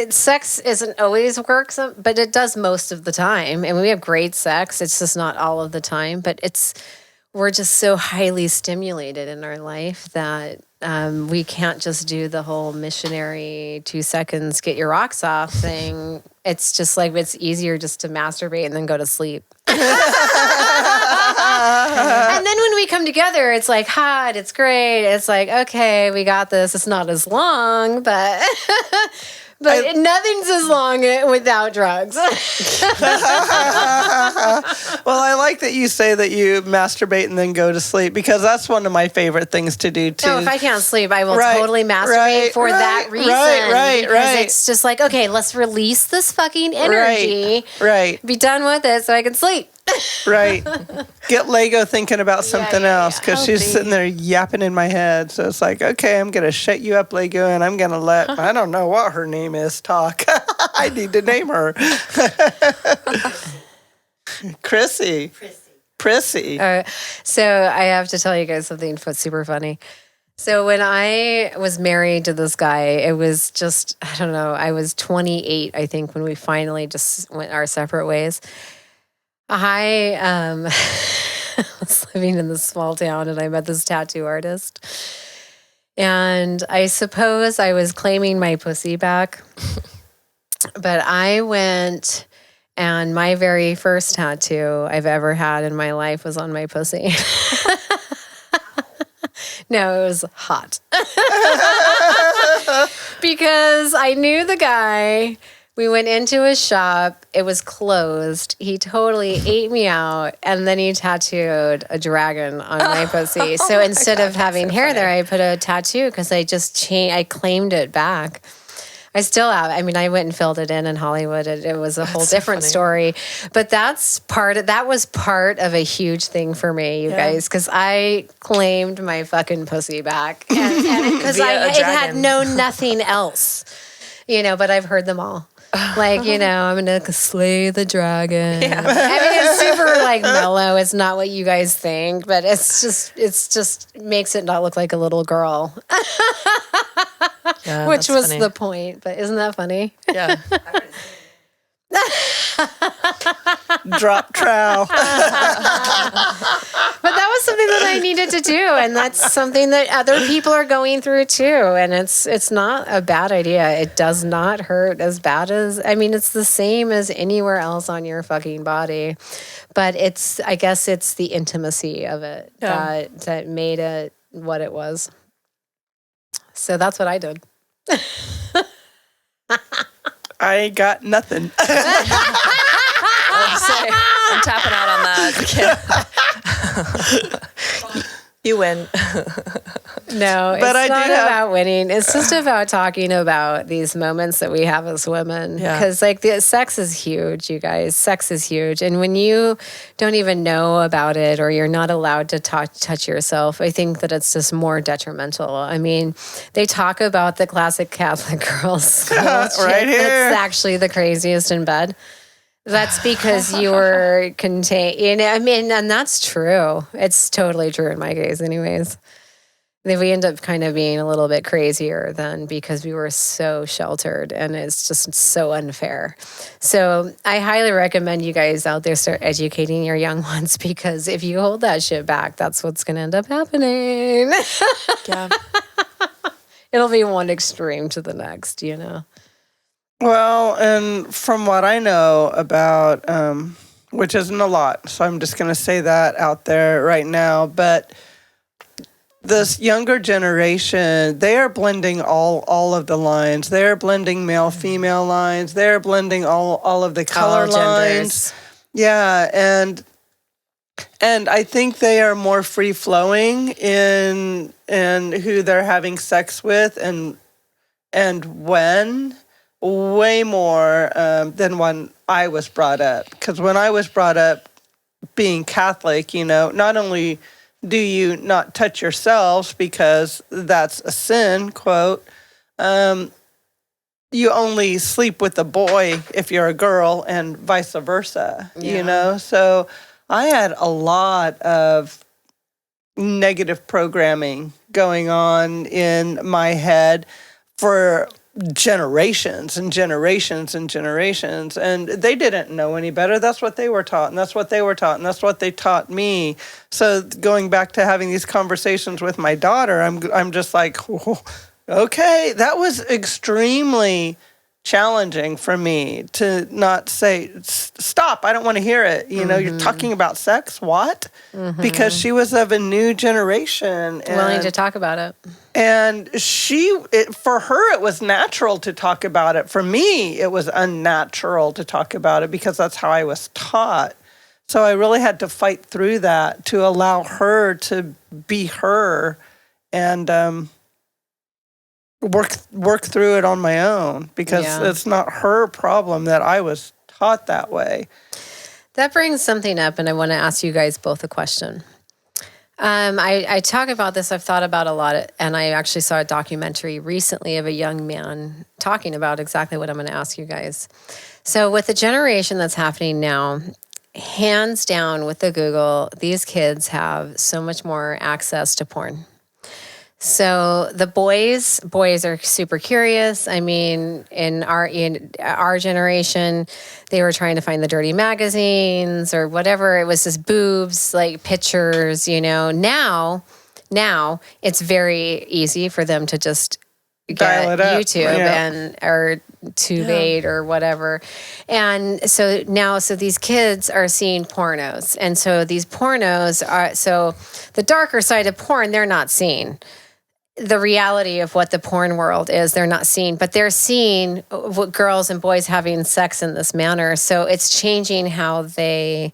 sex isn't always works, but it does most of the time, and we have great sex. It's just not all of the time, but we're just so highly stimulated in our life that we can't just do the whole missionary 2 seconds get your rocks off thing. It's just like it's easier just to masturbate and then go to sleep. And then when we come together, it's like hot, it's great. It's like, okay, we got this. It's not as long, but nothing's as long without drugs. Well, I like that you say that you masturbate and then go to sleep, because that's one of my favorite things to do too. No, if I can't sleep, I will totally masturbate for that reason. Because it's just like, okay, let's release this fucking energy. Right. Be done with it so I can sleep. Right. Get Lego thinking about something else, because she's sitting there yapping in my head. So it's like, okay, I'm going to shut you up, Lego, and I'm going to let, I don't know what her name is, talk. I need to name her. Prissy. So I have to tell you guys something super funny. So when I was married to this guy, it was just, I don't know, I was 28, I think, when we finally just went our separate ways. I was living in this small town, and I met this tattoo artist. And I suppose I was claiming my pussy back. But I went, and my very first tattoo I've ever had in my life was on my pussy. No, it was hot. Because I knew the guy. We went into his shop. It was closed. He totally ate me out, and then he tattooed a dragon on my pussy. So instead of having hair there, I put a tattoo because I just I claimed it back. I still have. I mean, I went and filled it in Hollywood. It was a whole different story. But that was part of a huge thing for me, you guys, because I claimed my fucking pussy back, and because it had known nothing else, But I've heard them all. Like, I'm going to slay the dragon. Yeah. I mean, it's super mellow. It's not what you guys think, but it's just makes it not look like a little girl. Yeah, which was funny. The point, but isn't that funny? Yeah. Drop trowel. But that was something what I needed to do. And that's something that other people are going through too. And it's not a bad idea. It does not hurt as bad as, I mean, it's the same as anywhere else on your fucking body. But I guess it's the intimacy of it that made it what it was. So that's what I did. I got nothing. I'm tapping out on that. You win. No, it's But I not do have- about winning. It's just about talking about these moments that we have as women. Yeah. Because like the sex is huge, you guys. Sex is huge. And when you don't even know about it or you're not allowed to touch yourself, I think that it's just more detrimental. I mean, they talk about the classic Catholic girls. Right here. That's actually the craziest in bed. That's because you were contained. You know, I mean, and that's true. It's totally true in my case, anyways. Then we end up kind of being a little bit crazier than because we were so sheltered, and it's just so unfair. So I highly recommend you guys out there start educating your young ones, because if you hold that shit back, that's what's going to end up happening. Yeah. It'll be one extreme to the next, you know. Well, and from what I know about, which isn't a lot, so I'm just going to say that out there right now, but this younger generation, they are blending all of the lines. They're blending male-female lines. They're blending all of the color lines. Yeah, and I think they are more free-flowing in who they're having sex with and when. Way more than when I was brought up. Because when I was brought up being Catholic, you know, not only do you not touch yourselves because that's a sin, quote, you only sleep with a boy if you're a girl and vice versa, you know? So I had a lot of negative programming going on in my head for generations and generations and generations, and they didn't know any better. That's what they were taught, and that's what they were taught, and that's what they taught me. So going back to having these conversations with my daughter, I'm just like, okay, that was extremely challenging for me to not say, stop, I don't want to hear it. You know, you're talking about sex, what? Because she was of a new generation. Willing to talk about it. And for her, it was natural to talk about it. For me, it was unnatural to talk about it because that's how I was taught. So I really had to fight through that to allow her to be her and work through it on my own, because it's not her problem that I was taught that way. That brings something up, and I want to ask you guys both a question. I talk about this, I've thought about a lot, and I actually saw a documentary recently of a young man talking about exactly what I'm going to ask you guys. So with the generation that's happening now, hands down with the Google, these kids have so much more access to porn. So the boys are super curious. I mean, in our generation, they were trying to find the dirty magazines or whatever. It was just boobs, like pictures, you know. Now it's very easy for them to just get YouTube or Tube8 or whatever. And so now, these kids are seeing pornos. And so these pornos are, so the darker side of porn, they're not seeing. The reality of what the porn world is, they're not seeing, but they're seeing what girls and boys having sex in this manner. So it's changing how they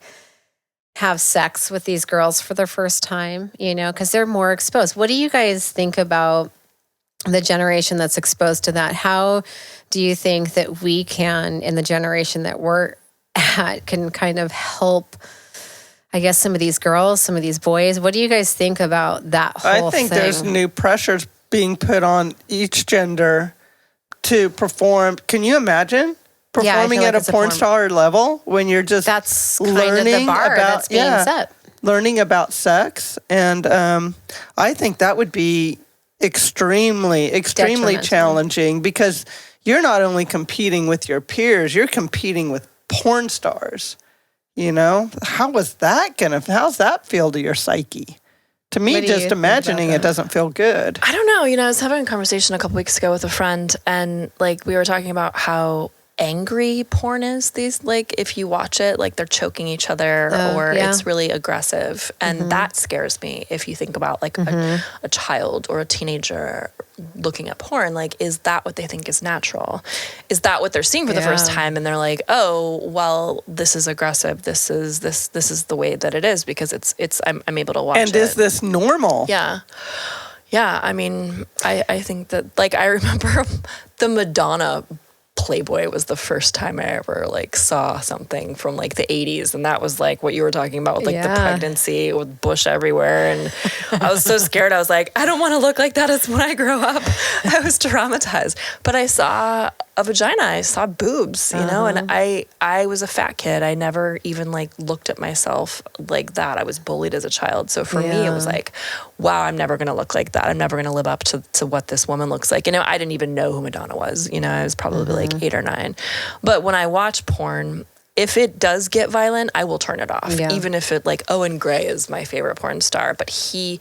have sex with these girls for the first time, you know, because they're more exposed. What do you guys think about the generation that's exposed to that? How do you think that we can, in the generation that we're at, can kind of help, I guess, some of these girls, some of these boys? What do you guys think about that whole thing? I think there's new pressures being put on each gender to perform. Can you imagine performing at a porn star level when you're just that's kind of the bar that's being set? Learning about sex. And I think that would be extremely challenging, because you're not only competing with your peers, you're competing with porn stars. You know, how's that feel to your psyche? To me, What do you just think imagining about it doesn't feel good. I don't know. I was having a conversation a couple weeks ago with a friend, and like we were talking about how angry porn is these, like if you watch it, like they're choking each other or it's really aggressive, and that scares me. If you think about like a child or a teenager looking at porn, like is that what they think is natural? Is that what they're seeing for the first time, and they're like, oh well, this is aggressive, this is the way that it is because it's I'm able to watch it. And is this normal? Yeah, I mean, I think that, like, I remember the Madonna Playboy was the first time I ever, like, saw something from, like, the 80s, and that was, like, what you were talking about with, like, the pregnancy with bush everywhere, and I was so scared. I was like, I don't want to look like that as when I grow up. I was traumatized. But I saw a vagina, I saw boobs, you know, and I was a fat kid. I never even, like, looked at myself like that. I was bullied as a child. So for me, it was like, wow, I'm never going to look like that. I'm never going to live up to what this woman looks like. You know, I didn't even know who Madonna was. You know, I was probably like 8 or 9. But when I watch porn, if it does get violent, I will turn it off. Even if it, like, Owen Gray is my favorite porn star, but he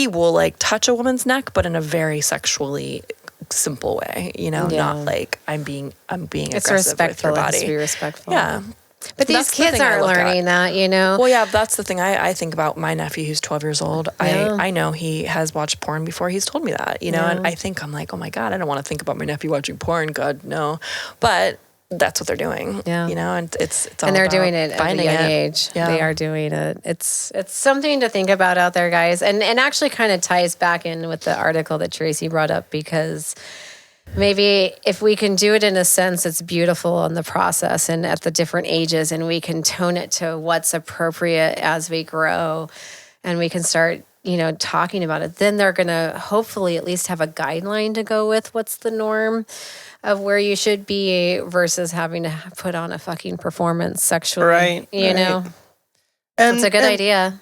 will, like, touch a woman's neck, but in a very sexually simple way, you know, not like I'm being it's aggressive respectful. with your It has body. to be respectful. Yeah. But these kids aren't learning that, you know? Well, yeah, that's the thing I think about my nephew who's 12 years old. I know he has watched porn before he's told me that, you know, and I think I'm like, oh my God, I don't want to think about my nephew watching porn. God, no. But that's what they're doing, you know, and it's all and they're about doing it at a young age. They are doing it. It's something to think about out there, guys. And actually kind of ties back in with the article that Tracy brought up, because maybe if we can do it in a sense, it's beautiful in the process and at the different ages, and we can tone it to what's appropriate as we grow, and we can start, you know, talking about it. Then they're going to hopefully at least have a guideline to go with what's the norm of where you should be versus having to put on a fucking performance sexually, you know? And it's a good idea.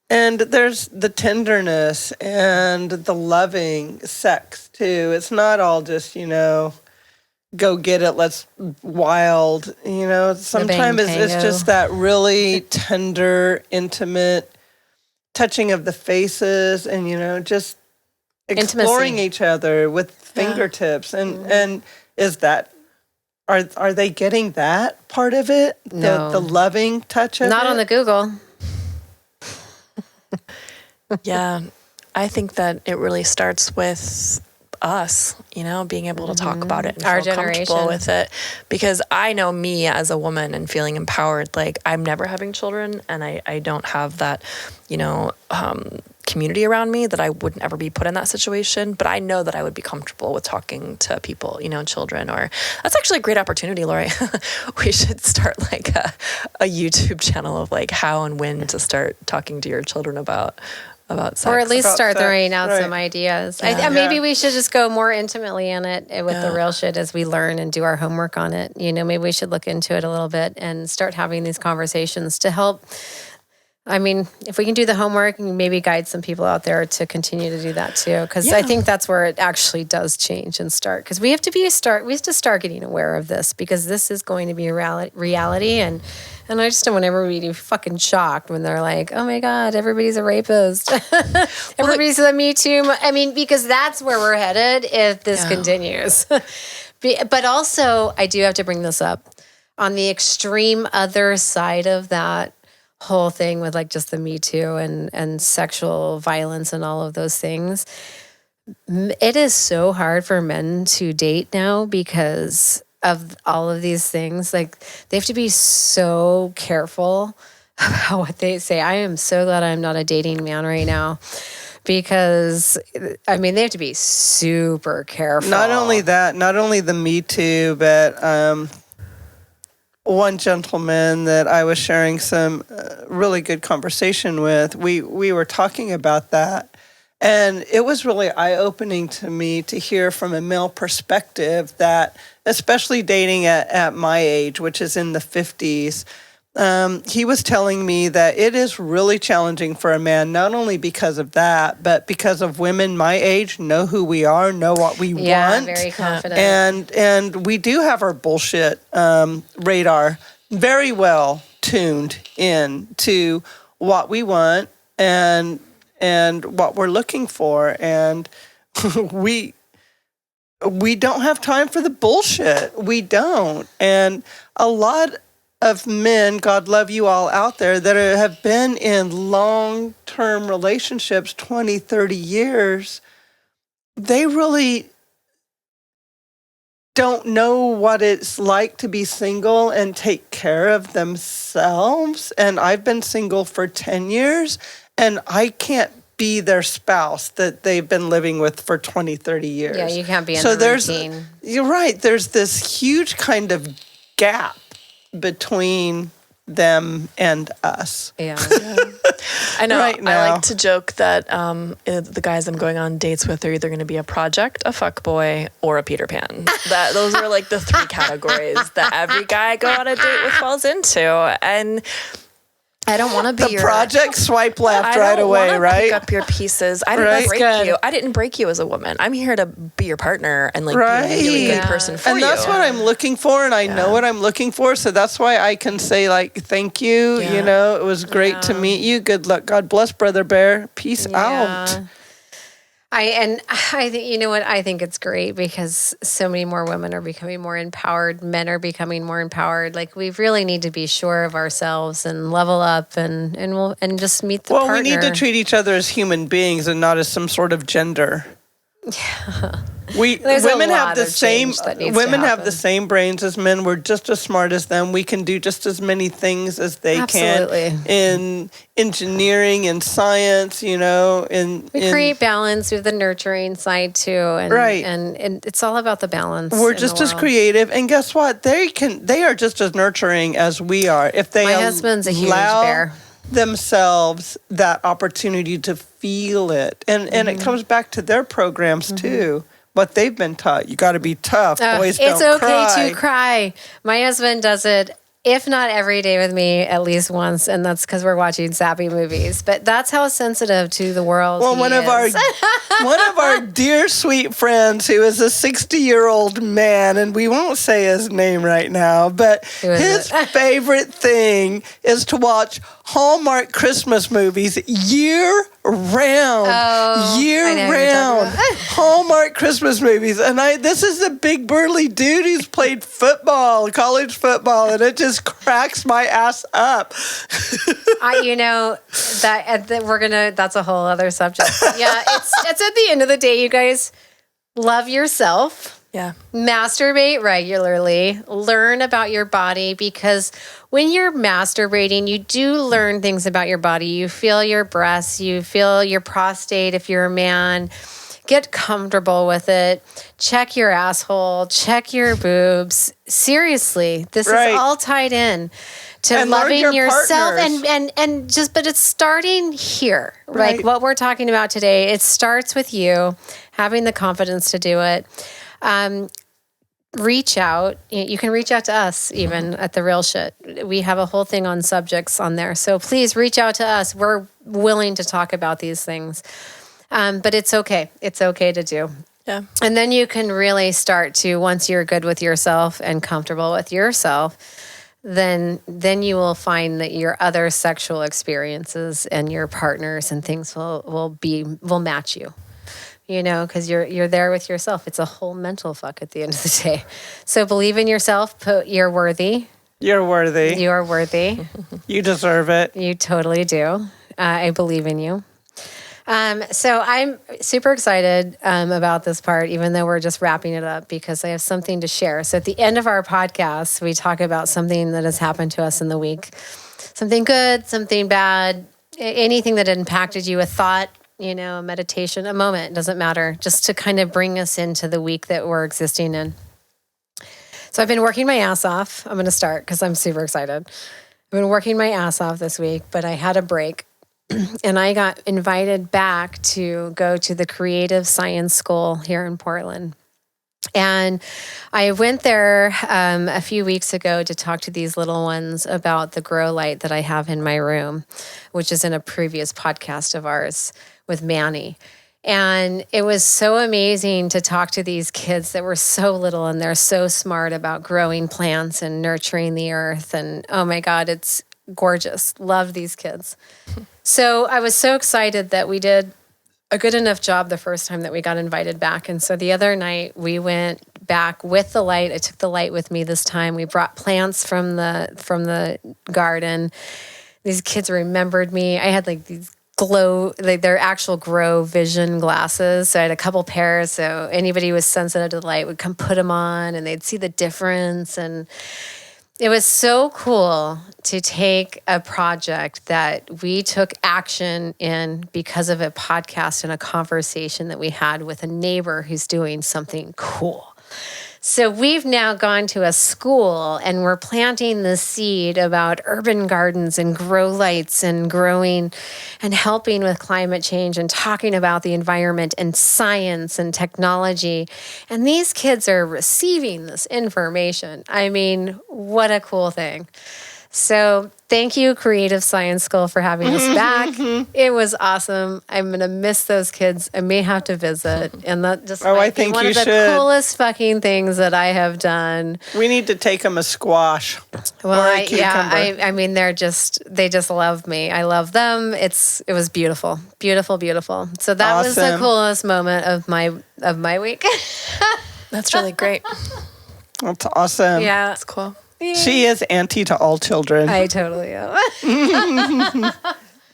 And there's the tenderness and the loving sex too. It's not all just, you know, go get it, let's wild, you know. Sometimes it's just that really tender, intimate touching of the faces and, you know, just exploring each other with fingertips. And is that, are they getting that part of it? No. The loving touch of it? Not on the Google. Yeah, I think that it really starts with us, you know, being able to talk about it and Our feel generation. comfortable with it. Because I know me as a woman and feeling empowered, like I'm never having children, and I don't have that, you know, community around me that I wouldn't ever be put in that situation. But I know that I would be comfortable with talking to people, you know, children. Or that's actually a great opportunity, Lori. We should start like a YouTube channel of like how and when to start talking to your children about sex. Or at least start sex, throwing out some ideas. Maybe we should just go more intimately in it with the real shit as we learn and do our homework on it. You know, maybe we should look into it a little bit and start having these conversations to help. I mean, if we can do the homework and maybe guide some people out there to continue to do that too. Because I think that's where it actually does change and start. Because we have to start getting aware of this, because this is going to be a reality. And I just don't want everybody to be fucking shocked when they're like, oh my God, everybody's a rapist. Everybody's a Me Too. I mean, because that's where we're headed if this continues. But also, I do have to bring this up. On the extreme other side of that whole thing with like just the Me Too and sexual violence and all of those things, it is so hard for men to date now because of all of these things. Like they have to be so careful about what they say. I am so glad I'm not a dating man right now, because I mean, they have to be super careful. Not only that, not only the Me Too, but one gentleman that I was sharing some really good conversation with, we were talking about that. And it was really eye-opening to me to hear from a male perspective that, especially dating at my age, which is in the 50s, he was telling me that it is really challenging for a man, not only because of that, but because of women my age know who we are, know what we want. Very confident. And we do have our bullshit radar very well tuned in to what we want. And and what we're looking for. And we don't have time for the bullshit. We don't. And a lot of men, God love you all out there, that have been in long-term relationships, 20, 30 years, they really don't know what it's like to be single and take care of themselves. And I've been single for 10 years, and I can't be their spouse that they've been living with for 20, 30 years. Yeah, you can't be in the routine. You're right. There's this huge kind of gap between them and us. Yeah. I know. Right now. I like to joke that the guys I'm going on dates with are either going to be a project, a fuckboy, or a Peter Pan. Those are like the three categories that every guy I go on a date with falls into. And I don't want to be the project swipe left right away, right? Pick up your pieces. I didn't break you. I didn't break you as a woman. I'm here to be your partner and like be a really good person for you. And that's what I'm looking for, and I know what I'm looking for. So that's why I can say like, thank you. Yeah. You know, it was great to meet you. Good luck. God bless, Brother Bear. Peace out. I think, you know what, I think it's great because so many more women are becoming more empowered. Men are becoming more empowered. Like, we really need to be sure of ourselves and level up and just meet the partner. Well, we need to treat each other as human beings and not as some sort of gender. Yeah. Women have the same brains as men. We're just as smart as them. We can do just as many things as they can in engineering and science, you know. We create balance with the nurturing side too. And, right. And it's all about the balance. We're just as creative. And guess what? They are just as nurturing as we are. If they My husband's a huge bear. Themselves that opportunity to feel it. And it comes back to their programs too. What they've been taught. You got to be tough. Boys don't cry. It's okay to cry. My husband does it, if not every day with me, at least once, and that's because we're watching sappy movies. But that's how sensitive to the world he is. One of our dear sweet friends who is a 60-year-old man, and we won't say his name right now, but his favorite thing is to watch Hallmark Christmas movies year round. Hallmark Christmas movies. And this is a big burly dude who's played football, college football, and it just cracks my ass up. You know, that's a whole other subject. Yeah, it's at the end of the day, you guys, love yourself. Yeah. Masturbate regularly. Learn about your body, because when you're masturbating, you do learn things about your body. You feel your breasts, you feel your prostate if you're a man. Get comfortable with it. Check your asshole, check your boobs. Seriously, this is all tied in to loving yourself but it's starting here. Like what we're talking about today, it starts with you having the confidence to do it. Reach out. You can reach out to us even at The Real Shit. We have a whole thing on subjects on there. So please reach out to us. We're willing to talk about these things. But it's okay. It's okay to do. Yeah. And then you can really start to, once you're good with yourself and comfortable with yourself, then you will find that your other sexual experiences and your partners and things will match you. You know, because you're there with yourself. It's a whole mental fuck at the end of the day. So believe in yourself. You're worthy. You're worthy. You are worthy. You deserve it. You totally do. I believe in you. So I'm super excited about this part, even though we're just wrapping it up, because I have something to share. So at the end of our podcast, we talk about something that has happened to us in the week. Something good, something bad, anything that impacted you, a thought, you know, a meditation, a moment, doesn't matter, just to kind of bring us into the week that we're existing in. So I've been working my ass off. I'm going to start because I'm super excited. I've been working my ass off this week, but I had a break. And I got invited back to go to the Creative Science School here in Portland. And I went there a few weeks ago to talk to these little ones about the grow light that I have in my room, which is in a previous podcast of ours with Manny. And it was so amazing to talk to these kids that were so little and they're so smart about growing plants and nurturing the earth. And oh my God, it's gorgeous. Loved these kids. So I was so excited that we did a good enough job the first time that we got invited back. And so the other night we went back with the light. I took the light with me this time. We brought plants from the garden. These kids remembered me. I had like these their actual grow vision glasses. So I had a couple pairs. So anybody who was sensitive to the light would come put them on and they'd see the difference. And it was so cool to take a project that we took action in because of a podcast and a conversation that we had with a neighbor who's doing something cool. So we've now gone to a school and we're planting the seed about urban gardens and grow lights and growing and helping with climate change and talking about the environment and science and technology. And these kids are receiving this information. I mean, what a cool thing. So thank you, Creative Science School, for having us back. It was awesome. I'm going to miss those kids. I may have to visit. And that just I think one you of the should. Coolest fucking things that I have done. We need to take them a squash. Well, or a cucumber. I mean, they just love me. I love them. It was beautiful, beautiful, beautiful. So that was the Awesome. coolest moment of my week. That's really great. That's awesome. Yeah. That's cool. She is auntie to all children. I totally am.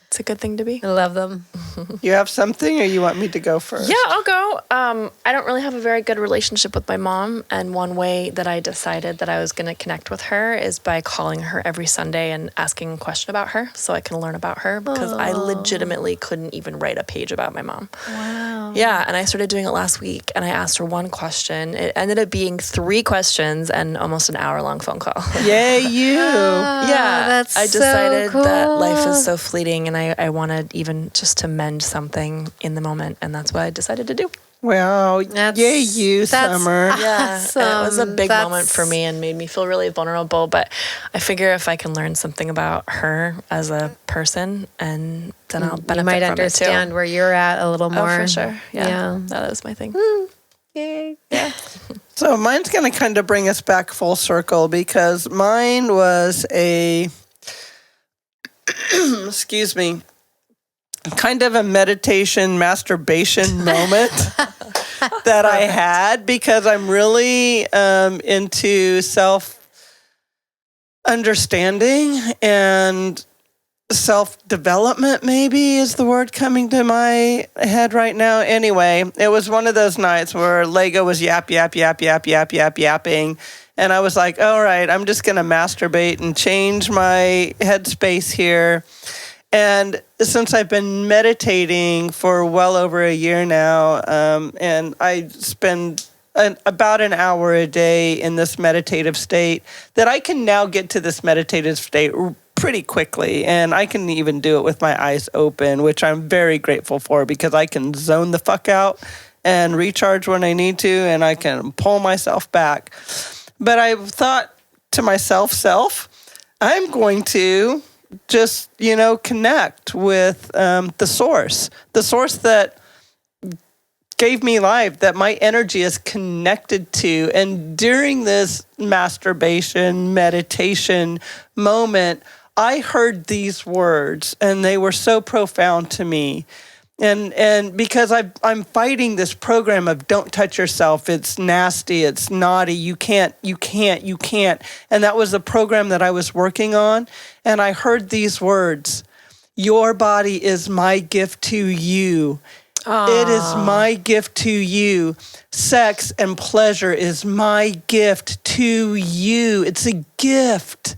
It's a good thing to be. I love them. You have something, or you want me to go first? Yeah, I'll go. I don't really have a very good relationship with my mom. And one way that I decided that I was going to connect with her is by calling her every Sunday and asking a question about her so I can learn about her, because I legitimately couldn't even write a page about my mom. Wow. Yeah, and I started doing it last week, and I asked her one question. It ended up being 3 questions and almost an hour-long phone call. Yay, you. Yeah, that's I decided so cool. that life is so fleeting, and I wanted even just to mend something in the moment, and that's what I decided to do. Wow. Yay, you, Summer. Yeah, Awesome. and it was a big That's- moment for me and made me feel really vulnerable, but I figure if I can learn something about her as a person, and then I'll benefit You might from understand it too. where you're at a little more. Oh, for sure. Yeah. Yeah. That was my thing. Yay. So mine's going to kind of bring us back full circle, because mine was a, excuse me, kind of a meditation, masturbation moment that I had, because I'm really into self-understanding and self-development, maybe is the word coming to my head right now. Anyway, it was one of those nights where Lego was yapping. And I was like, all right, I'm just going to masturbate and change my headspace here. And since I've been meditating for well over a year now, and I spend about an hour a day in this meditative state, that I can now get to this meditative state pretty quickly. And I can even do it with my eyes open, which I'm very grateful for, because I can zone the fuck out and recharge when I need to, and I can pull myself back. But I thought to myself, I'm going to just, connect with the source that gave me life, that my energy is connected to. And during this masturbation, meditation moment, I heard these words, and they were so profound to me. And because I'm fighting this program of don't touch yourself, it's nasty, it's naughty, you can't. And that was the program that I was working on. And I heard these words: your body is my gift to you. It is my gift to you. Sex and pleasure is my gift to you. It's a gift.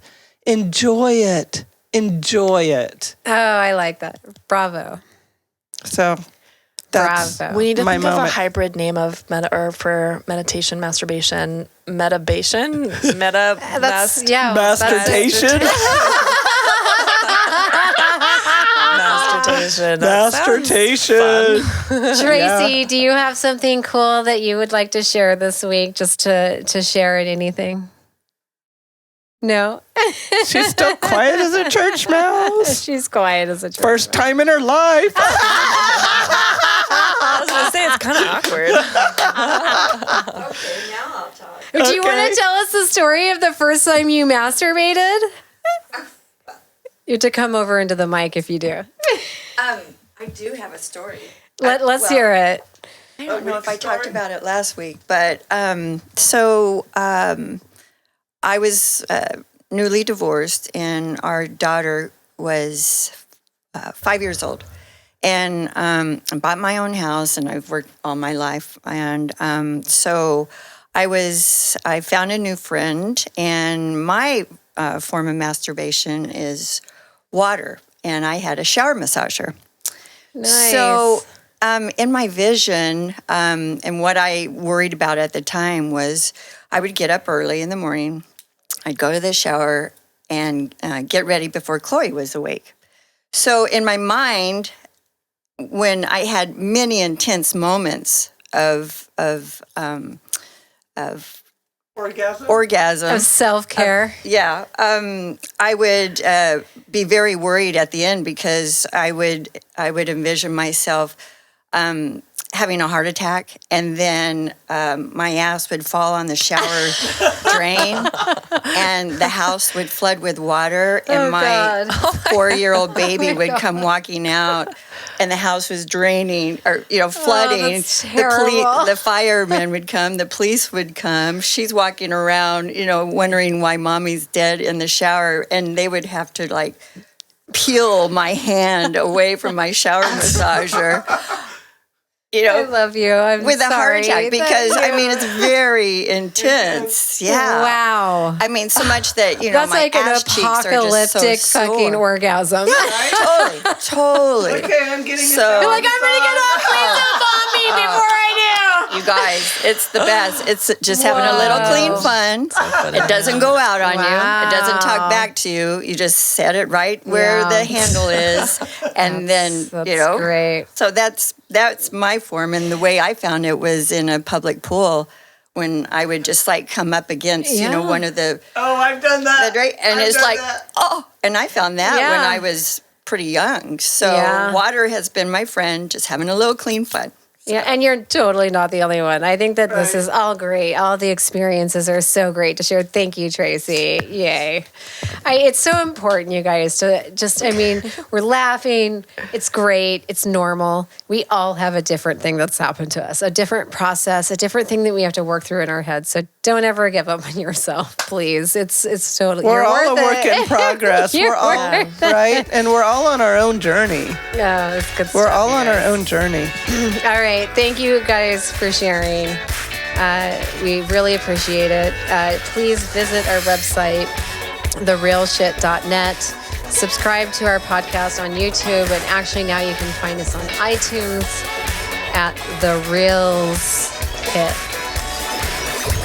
Enjoy it. Enjoy it. Oh, I like that. Bravo. So that's Bravo. We need to my think of a moment. hybrid name of for meditation, masturbation, metabation, meta. masturbation. Masturbation. That sounds Masturbation. Tracy, do you have something cool that you would like to share this week, just to share at anything? No? She's still quiet as a church mouse. She's quiet as a church First time in her life. I was going to say, it's kind of awkward. Okay, now I'll talk. Do you want Okay. to tell us the story of the first time you masturbated? You have to come over into the mic if you do. I do have a story. Let's hear it. I don't know if I talked about it last week, but I was newly divorced, and our daughter was 5 years old. And I bought my own house, and I've worked all my life. And so I found a new friend, and my form of masturbation is water. And I had a shower massager. Nice. So in my vision, and what I worried about at the time was I would get up early in the morning, I'd go to the shower and get ready before Chloe was awake. So in my mind, when I had many intense moments of orgasm, Of self-care. I would be very worried at the end because I would envision myself having a heart attack, and then my ass would fall on the shower drain, and the house would flood with water, and my 4-year-old baby would come walking out, and the house was draining or flooding. That's terrible. The firemen would come, the police would come. She's walking around, wondering why mommy's dead in the shower, and they would have to peel my hand away from my shower massager. I love you. I'm with sorry. a heart attack because it's very intense. Yeah. Wow. So much that That's my like an ass cheeks are apocalyptic just so fucking sore. orgasm. Totally. Okay, I'm getting So- You're like, I'm gonna get off. Please don't bomb me before I do. You guys, it's the best. It's just having a little clean fun. It doesn't go out on you. It doesn't talk back to you. You just set it right where Yeah. the handle is, and then That's great. So that's my form, and the way I found it was in a public pool when I would just come up against one of the Oh, I've done that. and I've it's done like that. and I found that Yeah. when I was pretty young. So Yeah. water has been my friend, just having a little clean fun. Yeah, and you're totally not the only one. I think that this Right. is all great. All the experiences are so great to share. Thank you, Tracy. Yay. It's so important, you guys, to we're laughing. It's great. It's normal. We all have a different thing that's happened to us, a different process, a different thing that we have to work through in our heads. So don't ever give up on yourself, please. It's totally, We're you're all a worth work it. in progress. You're We're all worth right, and we're all on our own journey. Yeah, it's good We're stuff, all you on our guys. own journey. All right. Thank you guys for sharing. We really appreciate it. Please visit our website, therealshit.net. Subscribe to our podcast on YouTube. And actually now you can find us on iTunes at The Reals Hit.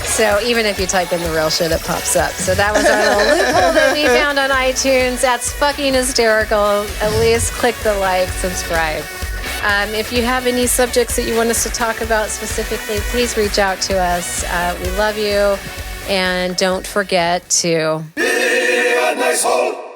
So even if you type in The Real Shit, it pops up. So that was our little loophole that we found on iTunes. That's fucking hysterical. At least click the like, subscribe. If you have any subjects that you want us to talk about specifically, please reach out to us. We love you. And don't forget to... Be a nice hole.